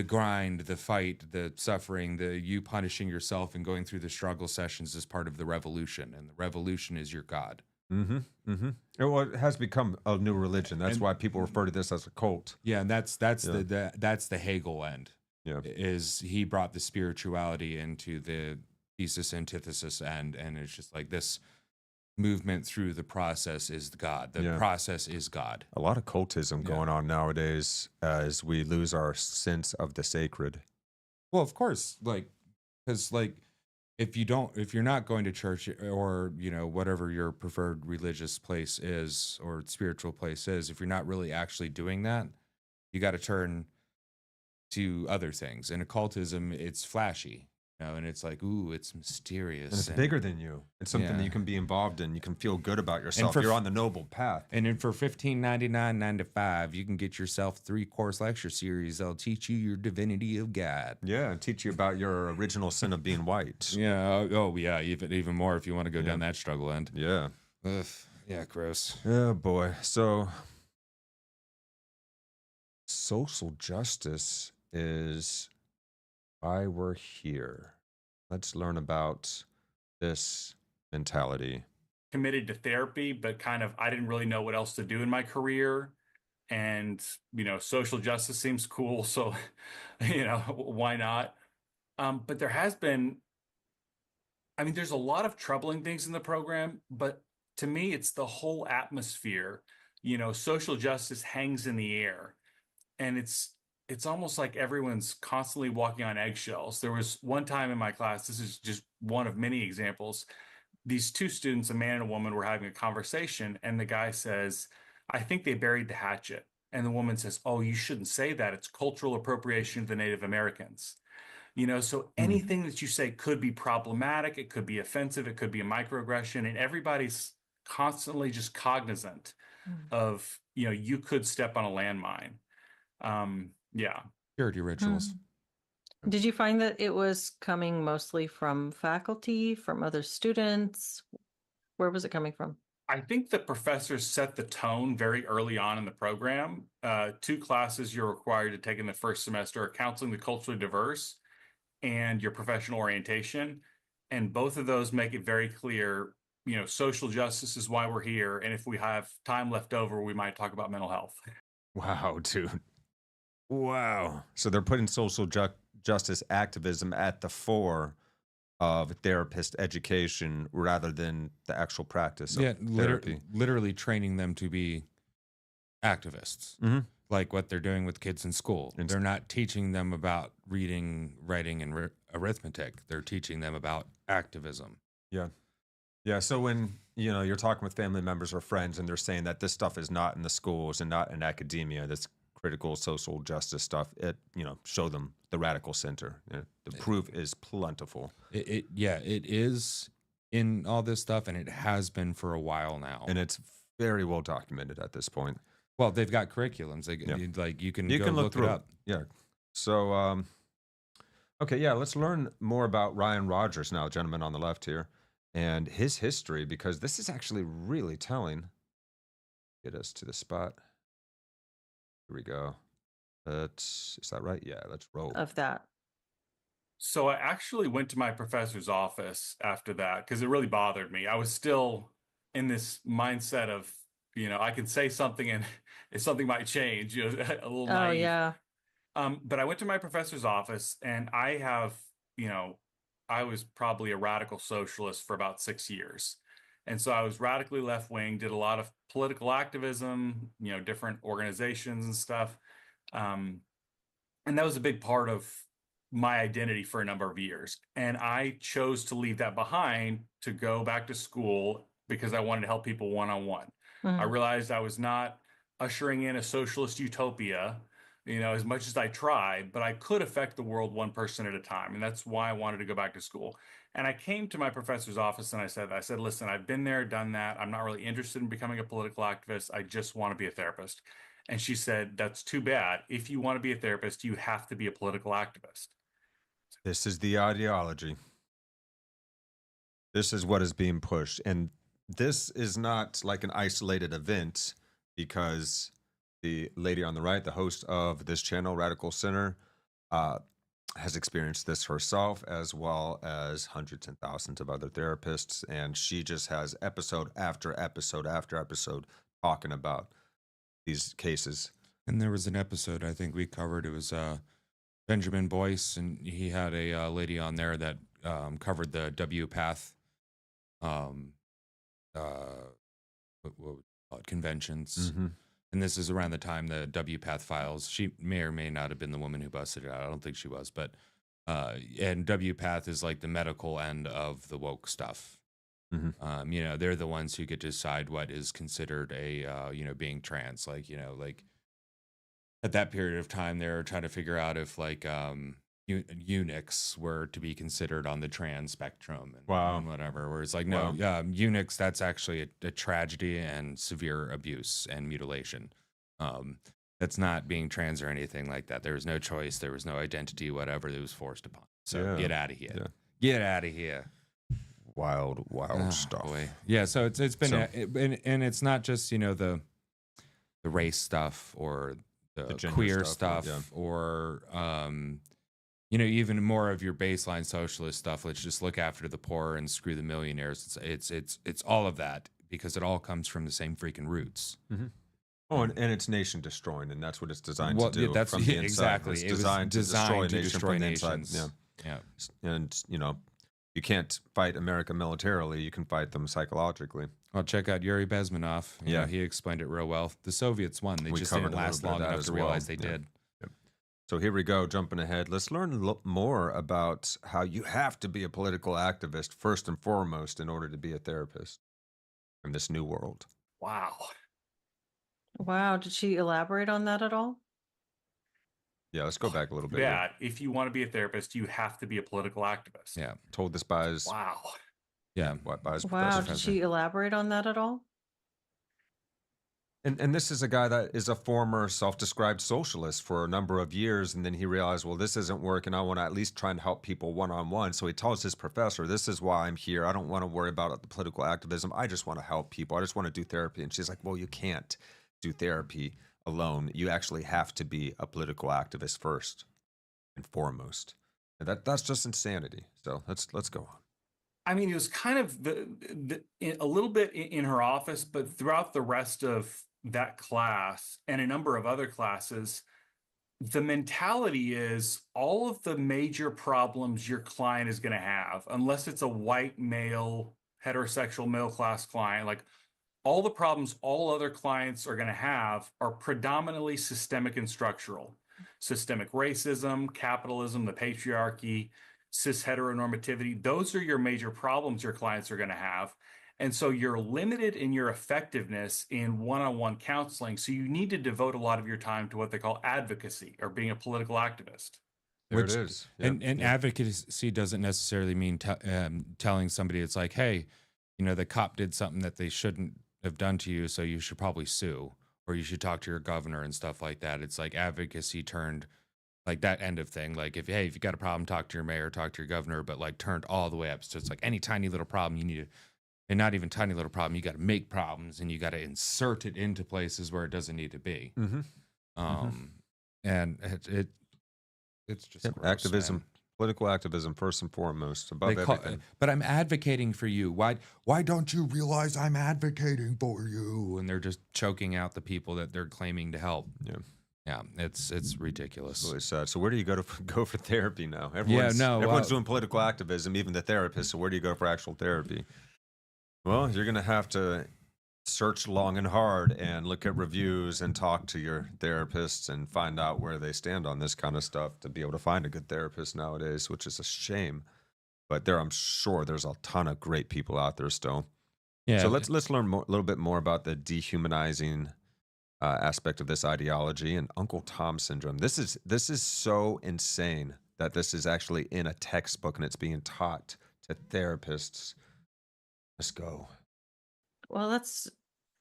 grind, the fight, the suffering, the you punishing yourself and going through the struggle sessions as part of the revolution. And the revolution is your God. Well, it has become a new religion. That's why people refer to this as a cult. Yeah, and that's the Hegel end. Yeah. Is he brought the spirituality into the thesis antithesis end, and it's just like this movement through the process is God. The process is God. A lot of cultism going on nowadays as we lose our sense of the sacred. Well, of course, like, because like if you're not going to church, or, you know, whatever your preferred religious place is or spiritual place is, if you're not really actually doing that, you got to turn to other things. And occultism, it's flashy. You know, and it's like, ooh, it's mysterious. And it's bigger than you. It's something that you can be involved in. You can feel good about yourself. You're on the noble path. And then for $15.99.95, you can get yourself 3-course lecture series. They'll teach you your divinity of God. Yeah, and teach you about your original sin of being white. Yeah. Oh, yeah. Even more if you want to go down that struggle end. Yeah. Ugh. Yeah, gross. Oh, boy. So, social justice is why we're here. Let's learn about this mentality. Committed to therapy, but kind of, I didn't really know what else to do in my career. And, you know, social justice seems cool. So, you know, why not? But there has been, I mean, there's a lot of troubling things in the program, but to me, it's the whole atmosphere. You know, social justice hangs in the air, and it's almost like everyone's constantly walking on eggshells. There was one time in my class, this is just one of many examples. These two students, a man and a woman, were having a conversation, and the guy says, I think they buried the hatchet. And the woman says, oh, you shouldn't say that. It's cultural appropriation of the Native Americans. You know, so anything that you say could be problematic. It could be offensive. It could be a microaggression. And everybody's constantly just cognizant of, you know, you could step on a landmine. Yeah. Purity rituals. Did you find that it was coming mostly from faculty, from other students? Where was it coming from? I think the professors set the tone very early on in the program. 2 classes you're required to take in the first semester are counseling the culturally diverse and your professional orientation. And both of those make it very clear, social justice is why we're here. And if we have time left over, we might talk about mental health. Wow, dude. Wow. So they're putting social justice activism at the fore of therapist education rather than the actual practice of therapy. Literally training them to be activists, like what they're doing with kids in school. They're not teaching them about reading, writing, and arithmetic. They're teaching them about activism. Yeah. Yeah. So when, you're talking with family members or friends and they're saying that this stuff is not in the schools and not in academia, this critical social justice stuff, show them the radical center. The proof is plentiful. It is in all this stuff, and it has been for a while now. And it's very well documented at this point. Well, they've got curriculums. You can go look it up. Yeah. So, okay, yeah, let's learn more about Ryan Rogers now, gentleman on the left here, and his history, because this is actually really telling. Get us to the spot. Here we go. Is that right? Yeah, let's roll. Of that. So I actually went to my professor's office after that because it really bothered me. I was still in this mindset of, I can say something and something might change, a little naive. Oh, yeah. But I went to my professor's office and I have, I was probably a radical socialist for about 6 years. And so I was radically left-wing, did a lot of political activism, different organizations and stuff. And that was a big part of my identity for a number of years. And I chose to leave that behind to go back to school because I wanted to help people one-on-one. I realized I was not ushering in a socialist utopia, as much as I tried, but I could affect the world one person at a time. And that's why I wanted to go back to school. And I came to my professor's office and I said, listen, I've been there, done that. I'm not really interested in becoming a political activist. I just want to be a therapist. And she said, that's too bad. If you want to be a therapist, you have to be a political activist. This is the ideology. This is what is being pushed. And this is not like an isolated event, because the lady on the right, the host of this channel, Radical Center, has experienced this herself, as well as hundreds and thousands of other therapists. And she just has episode after episode after episode talking about these cases. And there was an episode I think we covered. It was Benjamin Boyce, and he had a lady on there that covered the W path what would you call it, conventions. And this is around the time the W path files. She may or may not have been the woman who busted it out. I don't think she was, but and W path is like the medical end of the woke stuff. They're the ones who get to decide what is considered a being trans. Like at that period of time, they're trying to figure out if eunuchs were to be considered on the trans spectrum and whatever. Whereas eunuchs, that's actually a tragedy and severe abuse and mutilation. That's not being trans or anything like that. There was no choice. There was no identity, whatever. It was forced upon. So get out of here. Yeah. Get out of here. Wild stuff. Boy. Yeah. So it's been, and it's not just, the race stuff or the queer stuff or even more of your baseline socialist stuff. Let's just look after the poor and screw the millionaires. It's all of that, because it all comes from the same freaking roots. Oh, and it's nation destroying, and that's what it's designed to do. That's from the inside. Exactly. It's designed to destroy nations. Yeah. And you can't fight America militarily. You can fight them psychologically. Well, check out Yuri Bezmenov. He explained it real well. The Soviets won. They just didn't last long enough to realize they did. So here we go, jumping ahead. Let's learn more about how you have to be a political activist first and foremost in order to be a therapist in this new world. Wow. Did she elaborate on that at all? Yeah, let's go back a little bit. Yeah, if you want to be a therapist, you have to be a political activist. Yeah, told this by his... Yeah. By his wow, did she elaborate on that at all? And this is a guy that is a former self-described socialist for a number of years, and then he realized, well, this isn't working. I want to at least try and help people one-on-one. So he tells his professor, this is why I'm here. I don't want to worry about the political activism. I just want to help people. I just want to do therapy. And she's like, well, you can't do therapy alone. You actually have to be a political activist first and foremost. And that's just insanity. So let's go on. I mean, it was kind of a little bit in her office, but throughout the rest of that class and a number of other classes, the mentality is all of the major problems your client is going to have, unless it's a white male, heterosexual middle class client, like all the problems all other clients are going to have are predominantly systemic and structural. Systemic racism, capitalism, the patriarchy, cis heteronormativity, those are your major problems your clients are going to have. And so you're limited in your effectiveness in one-on-one counseling. So you need to devote a lot of your time to what they call advocacy or being a political activist. There it is. Yep. And advocacy doesn't necessarily mean telling somebody it's like, hey, you know, the cop did something that they shouldn't have done to you, so you should probably sue, or you should talk to your governor and stuff like that. It's like advocacy turned like that end of thing. Like if you got a problem, talk to your mayor, talk to your governor, but like turned all the way up. So it's like any tiny little problem you need to, and not even tiny little problem, you got to make problems and you got to insert it into places where it doesn't need to be. And it's just gross, activism, man. political activism first and foremost, above everything. But I'm advocating for you. Why don't you realize I'm advocating for you? And they're just choking out the people that they're claiming to help. Yeah, it's ridiculous. It's really sad. So where do you go for therapy now? Everyone's doing political activism, even the therapist. So where do you go for actual therapy? Well, you're going to have to search long and hard and look at reviews and talk to your therapists and find out where they stand on this kind of stuff to be able to find a good therapist nowadays, which is a shame. But I'm sure there's a ton of great people out there still. Yeah. So let's learn a little bit more about the dehumanizing aspect of this ideology and Uncle Tom syndrome. This is so insane that this is actually in a textbook and it's being taught to therapists. Let's go. Well,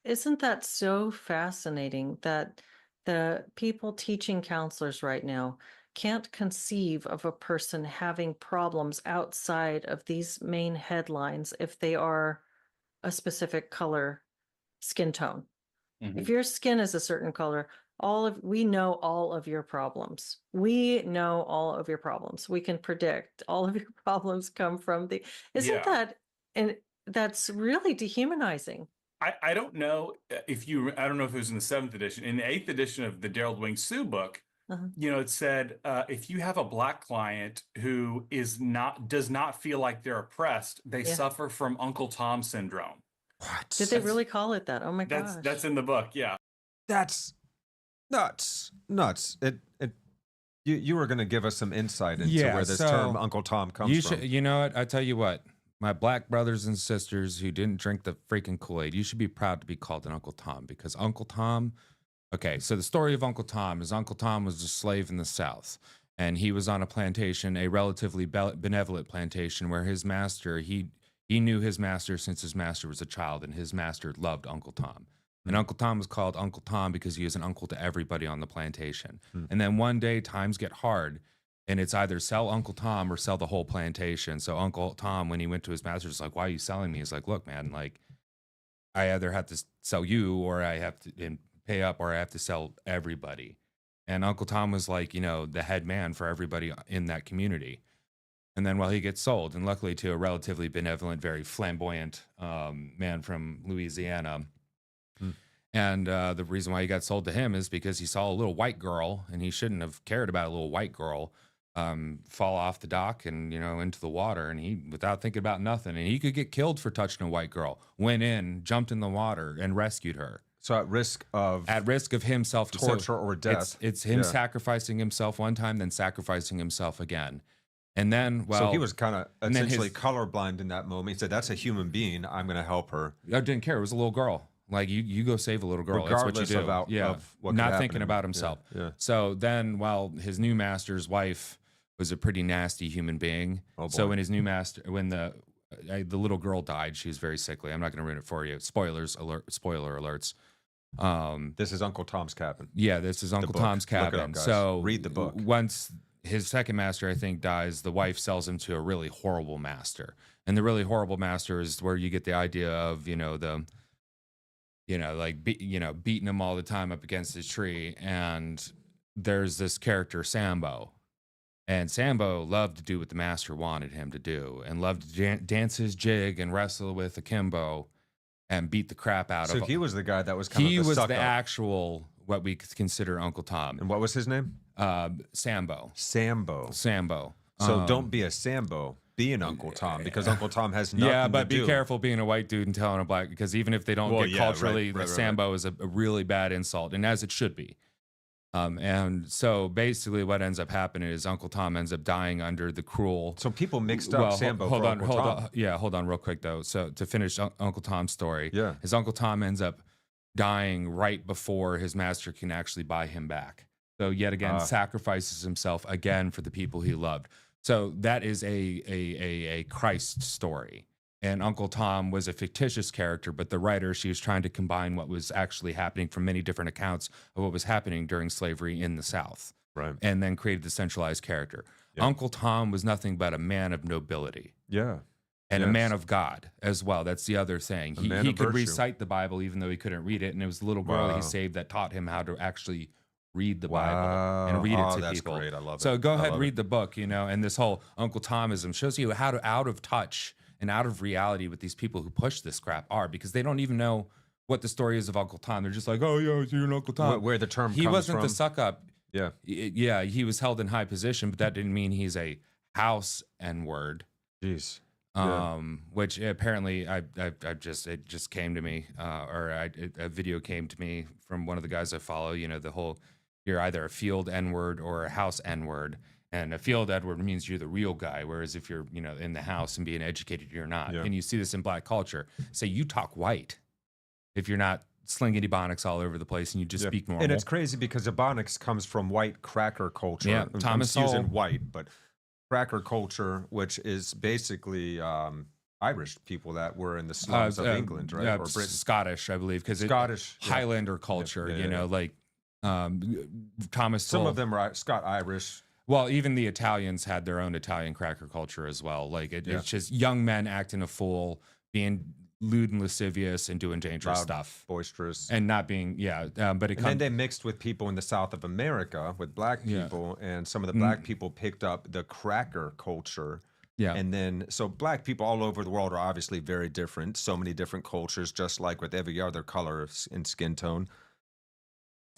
isn't that so fascinating that the people teaching counselors right now can't conceive of a person having problems outside of these main headlines if they are a specific color, skin tone. If your skin is a certain color, we know all of your problems. We know all of your problems. We can predict all of your problems come from that, and that's really dehumanizing. I don't know if it was in the 7th edition. In the 8th edition of the Gerald Wing Sue book, it said if you have a Black client who does not feel like they're oppressed, they suffer from Uncle Tom syndrome. What? Did they really call it that? Oh my gosh. That's in the book, yeah. That's nuts. You were going to give us some insight into where this term Uncle Tom comes from. You know what? I tell you what. My Black brothers and sisters who didn't drink the freaking Kool-Aid, you should be proud to be called an Uncle Tom, because Uncle Tom, okay, so the story of Uncle Tom is Uncle Tom was a slave in the South, and he was on a plantation, a relatively benevolent plantation, where his master, he knew his master since his master was a child, and his master loved Uncle Tom. And Uncle Tom was called Uncle Tom because he was an uncle to everybody on the plantation. And then one day times get hard, and it's either sell Uncle Tom or sell the whole plantation. So Uncle Tom, when he went to his master, was like, why are you selling me? He's like, look, man, like I either have to sell you or I have to pay up, or I have to sell everybody. And Uncle Tom was like, the head man for everybody in that community. And then he gets sold, and luckily to a relatively benevolent, very flamboyant man from Louisiana. And the reason why he got sold to him is because he saw a little white girl, and he shouldn't have cared about a little white girl, fall off the dock and, into the water. And he, without thinking about nothing, and he could get killed for touching a white girl, went in, jumped in the water, and rescued her. So at risk of himself, torture or death. It's him sacrificing himself one time, then sacrificing himself again. And then, so he was kind of essentially colorblind in that moment. He said, that's a human being. I'm going to help her. I didn't care. It was a little girl. Like, you go save a little girl. Regardless That's what you do. of what not thinking about himself. Yeah. So then, his new master's wife was a pretty nasty human being. So when his new master, when the little girl died, she was very sickly. I'm not going to ruin it for you. Spoiler alerts. This is Uncle Tom's Cabin. Yeah, this is Uncle Tom's Look it Cabin. up, guys. So read the book. Once his second master, I think, dies, the wife sells him to a really horrible master. And the really horrible master is where you get the idea of, beating him all the time up against his tree. And there's this character, Sambo. And Sambo loved to do what the master wanted him to do and loved to dance his jig and wrestle with akimbo and beat the crap out of him. So he was the guy that was kind of the He was suck the up. actual, what we consider Uncle Tom. And what was his name? Sambo. Sambo. So don't be a Sambo. Be an Uncle Tom, because Uncle Tom has nothing Yeah, but to do. be careful being a white dude and telling a black, because even if they don't get culturally, right. Sambo is a really bad insult, and as it should be. And so basically what ends up happening is Uncle Tom ends up dying under the cruel. So people mixed up Sambo hold for on, Uncle Tom. hold on real quick though. So to finish Uncle Tom's story, Yeah. his Uncle Tom ends up dying right before his master can actually buy him back. So yet again, sacrifices himself again for the people he loved. So that is a Christ story. And Uncle Tom was a fictitious character, but the writer, she was trying to combine what was actually happening from many different accounts of what was happening during slavery in the South. Right. And then created the centralized character. Yeah. Uncle Tom was nothing but a man of nobility. Yeah. And a man of God as well. That's the other thing. He could virtue. recite the Bible even though he couldn't read it. And it was the little girl that he saved that taught him how to actually read the Bible and read it to that's people. Great. I love it. So go ahead and love read the book, and this whole Uncle Tomism shows you how out of touch and out of reality with these people who push this crap are, because they don't even know what the story is of Uncle Tom. They're just like, oh yeah, you're an Uncle Tom. Where the term he comes wasn't from. the suck up. Yeah. Yeah, he was held in high position, but that didn't mean he's a house N-word. Jeez. Which apparently it just came to me, a video came to me from one of the guys I follow. The whole, you're either a field N-word or a house N-word, and a field N-word means you're the real guy, whereas if you're in the house and being educated, you're not. Yeah. And you see this in black culture. Say you talk white if you're not slinging ebonics all over the place and you just speak normal. And it's crazy because ebonics comes from white cracker culture. Yeah, Thomas I'm using Sowell. white, but cracker culture, which is basically Irish people that were in the slums of England, right? Yeah, Or Britain. Scottish, I believe, because Scottish, yeah. Highlander culture. Yeah. Like Thomas. Some Sowell. of them are Scot-Irish. Well, even the Italians had their own Italian cracker culture as well. Like it's just young men acting a fool, being lewd and lascivious, and doing dangerous Loud, stuff, boisterous, and not being but it and then they mixed with people in the south of America, with black people, and some of the black people picked up the cracker culture. Yeah. And then, so black people all over the world are obviously very different. So many different cultures, just like with every other color and skin tone.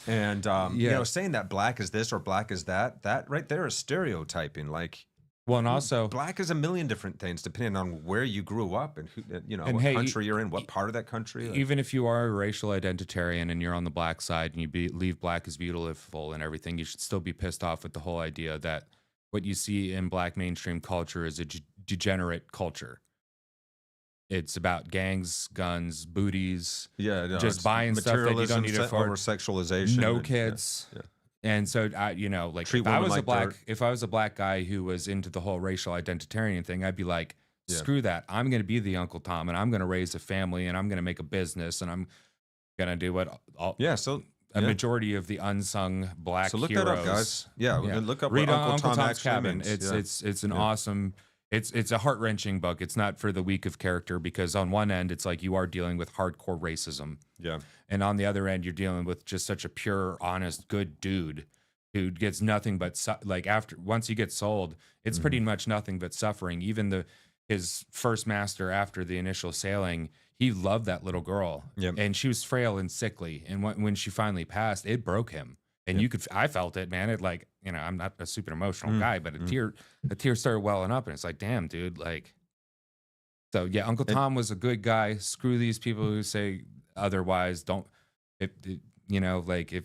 And, saying that black is this or black is that right there is stereotyping. Like, well, and also black is a million different things depending on where you grew up and who, and what hey, country you're in, what part of that country. Even if you are a racial identitarian and you're on the black side and you believe black is beautiful and everything, you should still be pissed off with the whole idea that what you see in black mainstream culture is a degenerate culture. It's about gangs, guns, booties, just buying stuff that you don't need it for, over sexualization, no kids. Yeah. And so like if I was a black guy who was into the whole racial identitarian thing, I'd be like, screw that. I'm going to be the Uncle Tom, and I'm going to raise a family, and I'm going to make a business, and I'm going to do what majority of the unsung black so look heroes. That up, guys. Yeah. Look up Read what Uncle Tom Tom's actually Cabin. means. It's an awesome. It's a heart-wrenching book. It's not for the weak of character, because on one end, it's like you are dealing with hardcore racism. Yeah. And on the other end, you're dealing with just such a pure, honest, good dude who gets nothing but, once you get sold, it's pretty much nothing but suffering. Even his first master after the initial sailing, he loved that little girl. Yep. And she was frail and sickly. And when she finally passed, it broke him. And I felt it, man. It I'm not a super emotional guy, but a tear started welling up, and it's like, damn, dude. So Uncle Tom was a good guy. Screw these people who say otherwise. If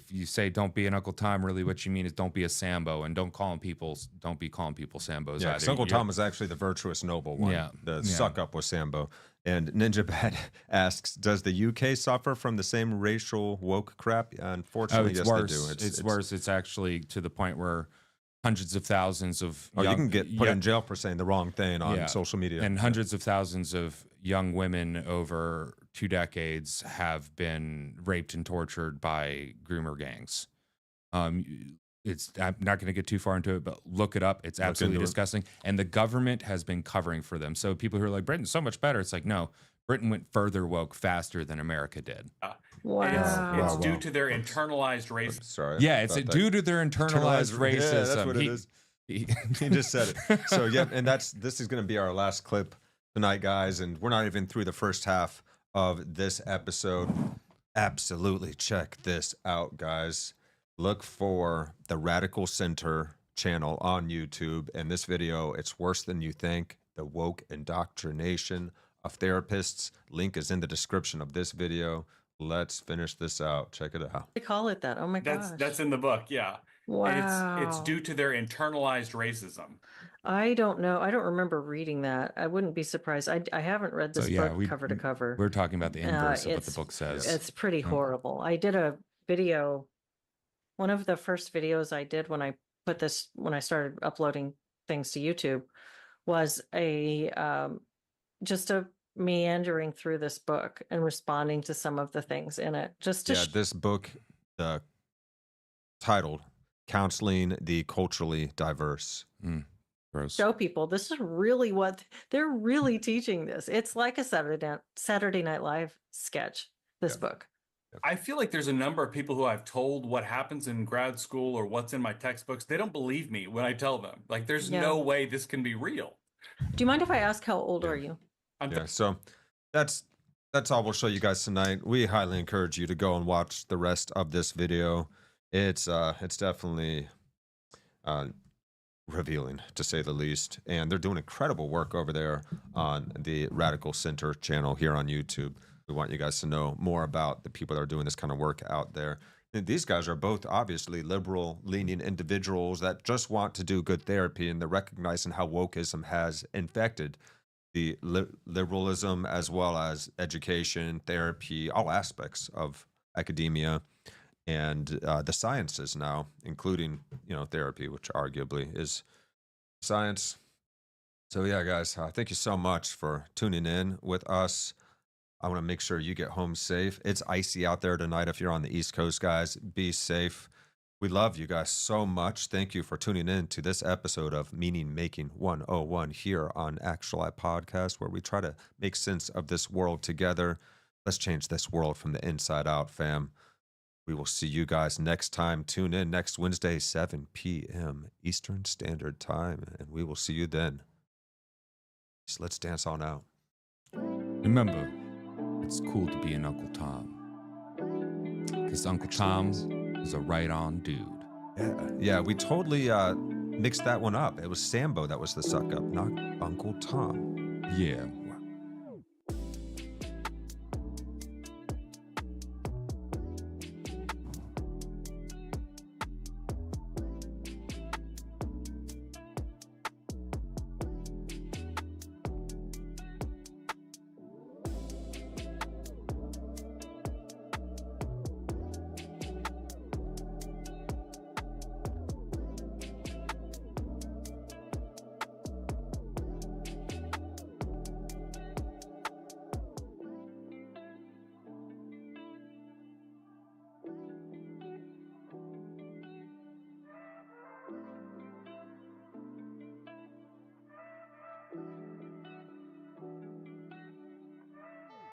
you say don't be an Uncle Tom, really what you mean is don't be a Sambo, and don't be calling people Sambos. Yeah, Uncle Tom was actually the virtuous noble one. Yeah, the suck up was Sambo. And Ninja Bad asks, does the UK suffer from the same racial woke crap? Unfortunately, yes, worse. they do. It's worse. It's actually to the point where hundreds of thousands of you can get put in jail for saying the wrong thing on social media. And hundreds of thousands of young women over 2 decades have been raped and tortured by groomer gangs. I'm not going to get too far into it, but look it up. It's absolutely disgusting. And the government has been covering for them. So people who are like, Britain's so much better. It's like, no, Britain went further woke faster than America did. Wow. It's due to their internalized racism. Sorry. Yeah, it's due to their internalized racism. Yeah, that's what it is. He just said it. So, yeah, and this is going to be our last clip tonight, guys. And we're not even through the first half of this episode. Absolutely check this out, guys. Look for the Radical Center channel on YouTube. And this video, it's worse than you think. The woke indoctrination of therapists. Link is in the description of this video. Let's finish this out. Check it out. They call it that. Oh my gosh. That's in the book. Yeah. Wow. It's due to their internalized racism. I don't know. I don't remember reading that. I wouldn't be surprised. I haven't read this book cover to cover. We're talking about the inverse of what the book says. It's pretty horrible. I did a video. One of the first videos I did when I started uploading things to YouTube was just a meandering through this book and responding to some of the things in it. This book, titled Counseling the Culturally Diverse. Gross. Show people this is really what they're really teaching this. It's like a Saturday Night Live sketch, this book. I feel like there's a number of people who I've told what happens in grad school or what's in my textbooks. They don't believe me when I tell them. Like, there's no way this can be real. Do you mind if I ask how old are you? So that's all we'll show you guys tonight. We highly encourage you to go and watch the rest of this video. It's definitely revealing, to say the least. And they're doing incredible work over there on the Radical Center channel here on YouTube. We want you guys to know more about the people that are doing this kind of work out there. And these guys are both obviously liberal-leaning individuals that just want to do good therapy, and they're recognizing how wokeism has infected the liberalism as well as education, therapy, all aspects of academia and the sciences now, including, therapy, which arguably is science. So yeah, guys, thank you so much for tuning in with us. I want to make sure you get home safe. It's icy out there tonight. If you're on the East Coast, guys, be safe. We love you guys so much. Thank you for tuning in to this episode of Meaning Making 101 here on Actuali Podcast, where we try to make sense of this world together. Let's change this world from the inside out, fam. We will see you guys next time. Tune in next Wednesday, 7 p.m. Eastern Standard Time, and we will see you then. So let's dance on out. Remember, it's cool to be an Uncle Tom, because Uncle Tom is a right-on dude. Yeah, we totally mixed that one up. It was Sambo that was the suck-up, not Uncle Tom. Yeah.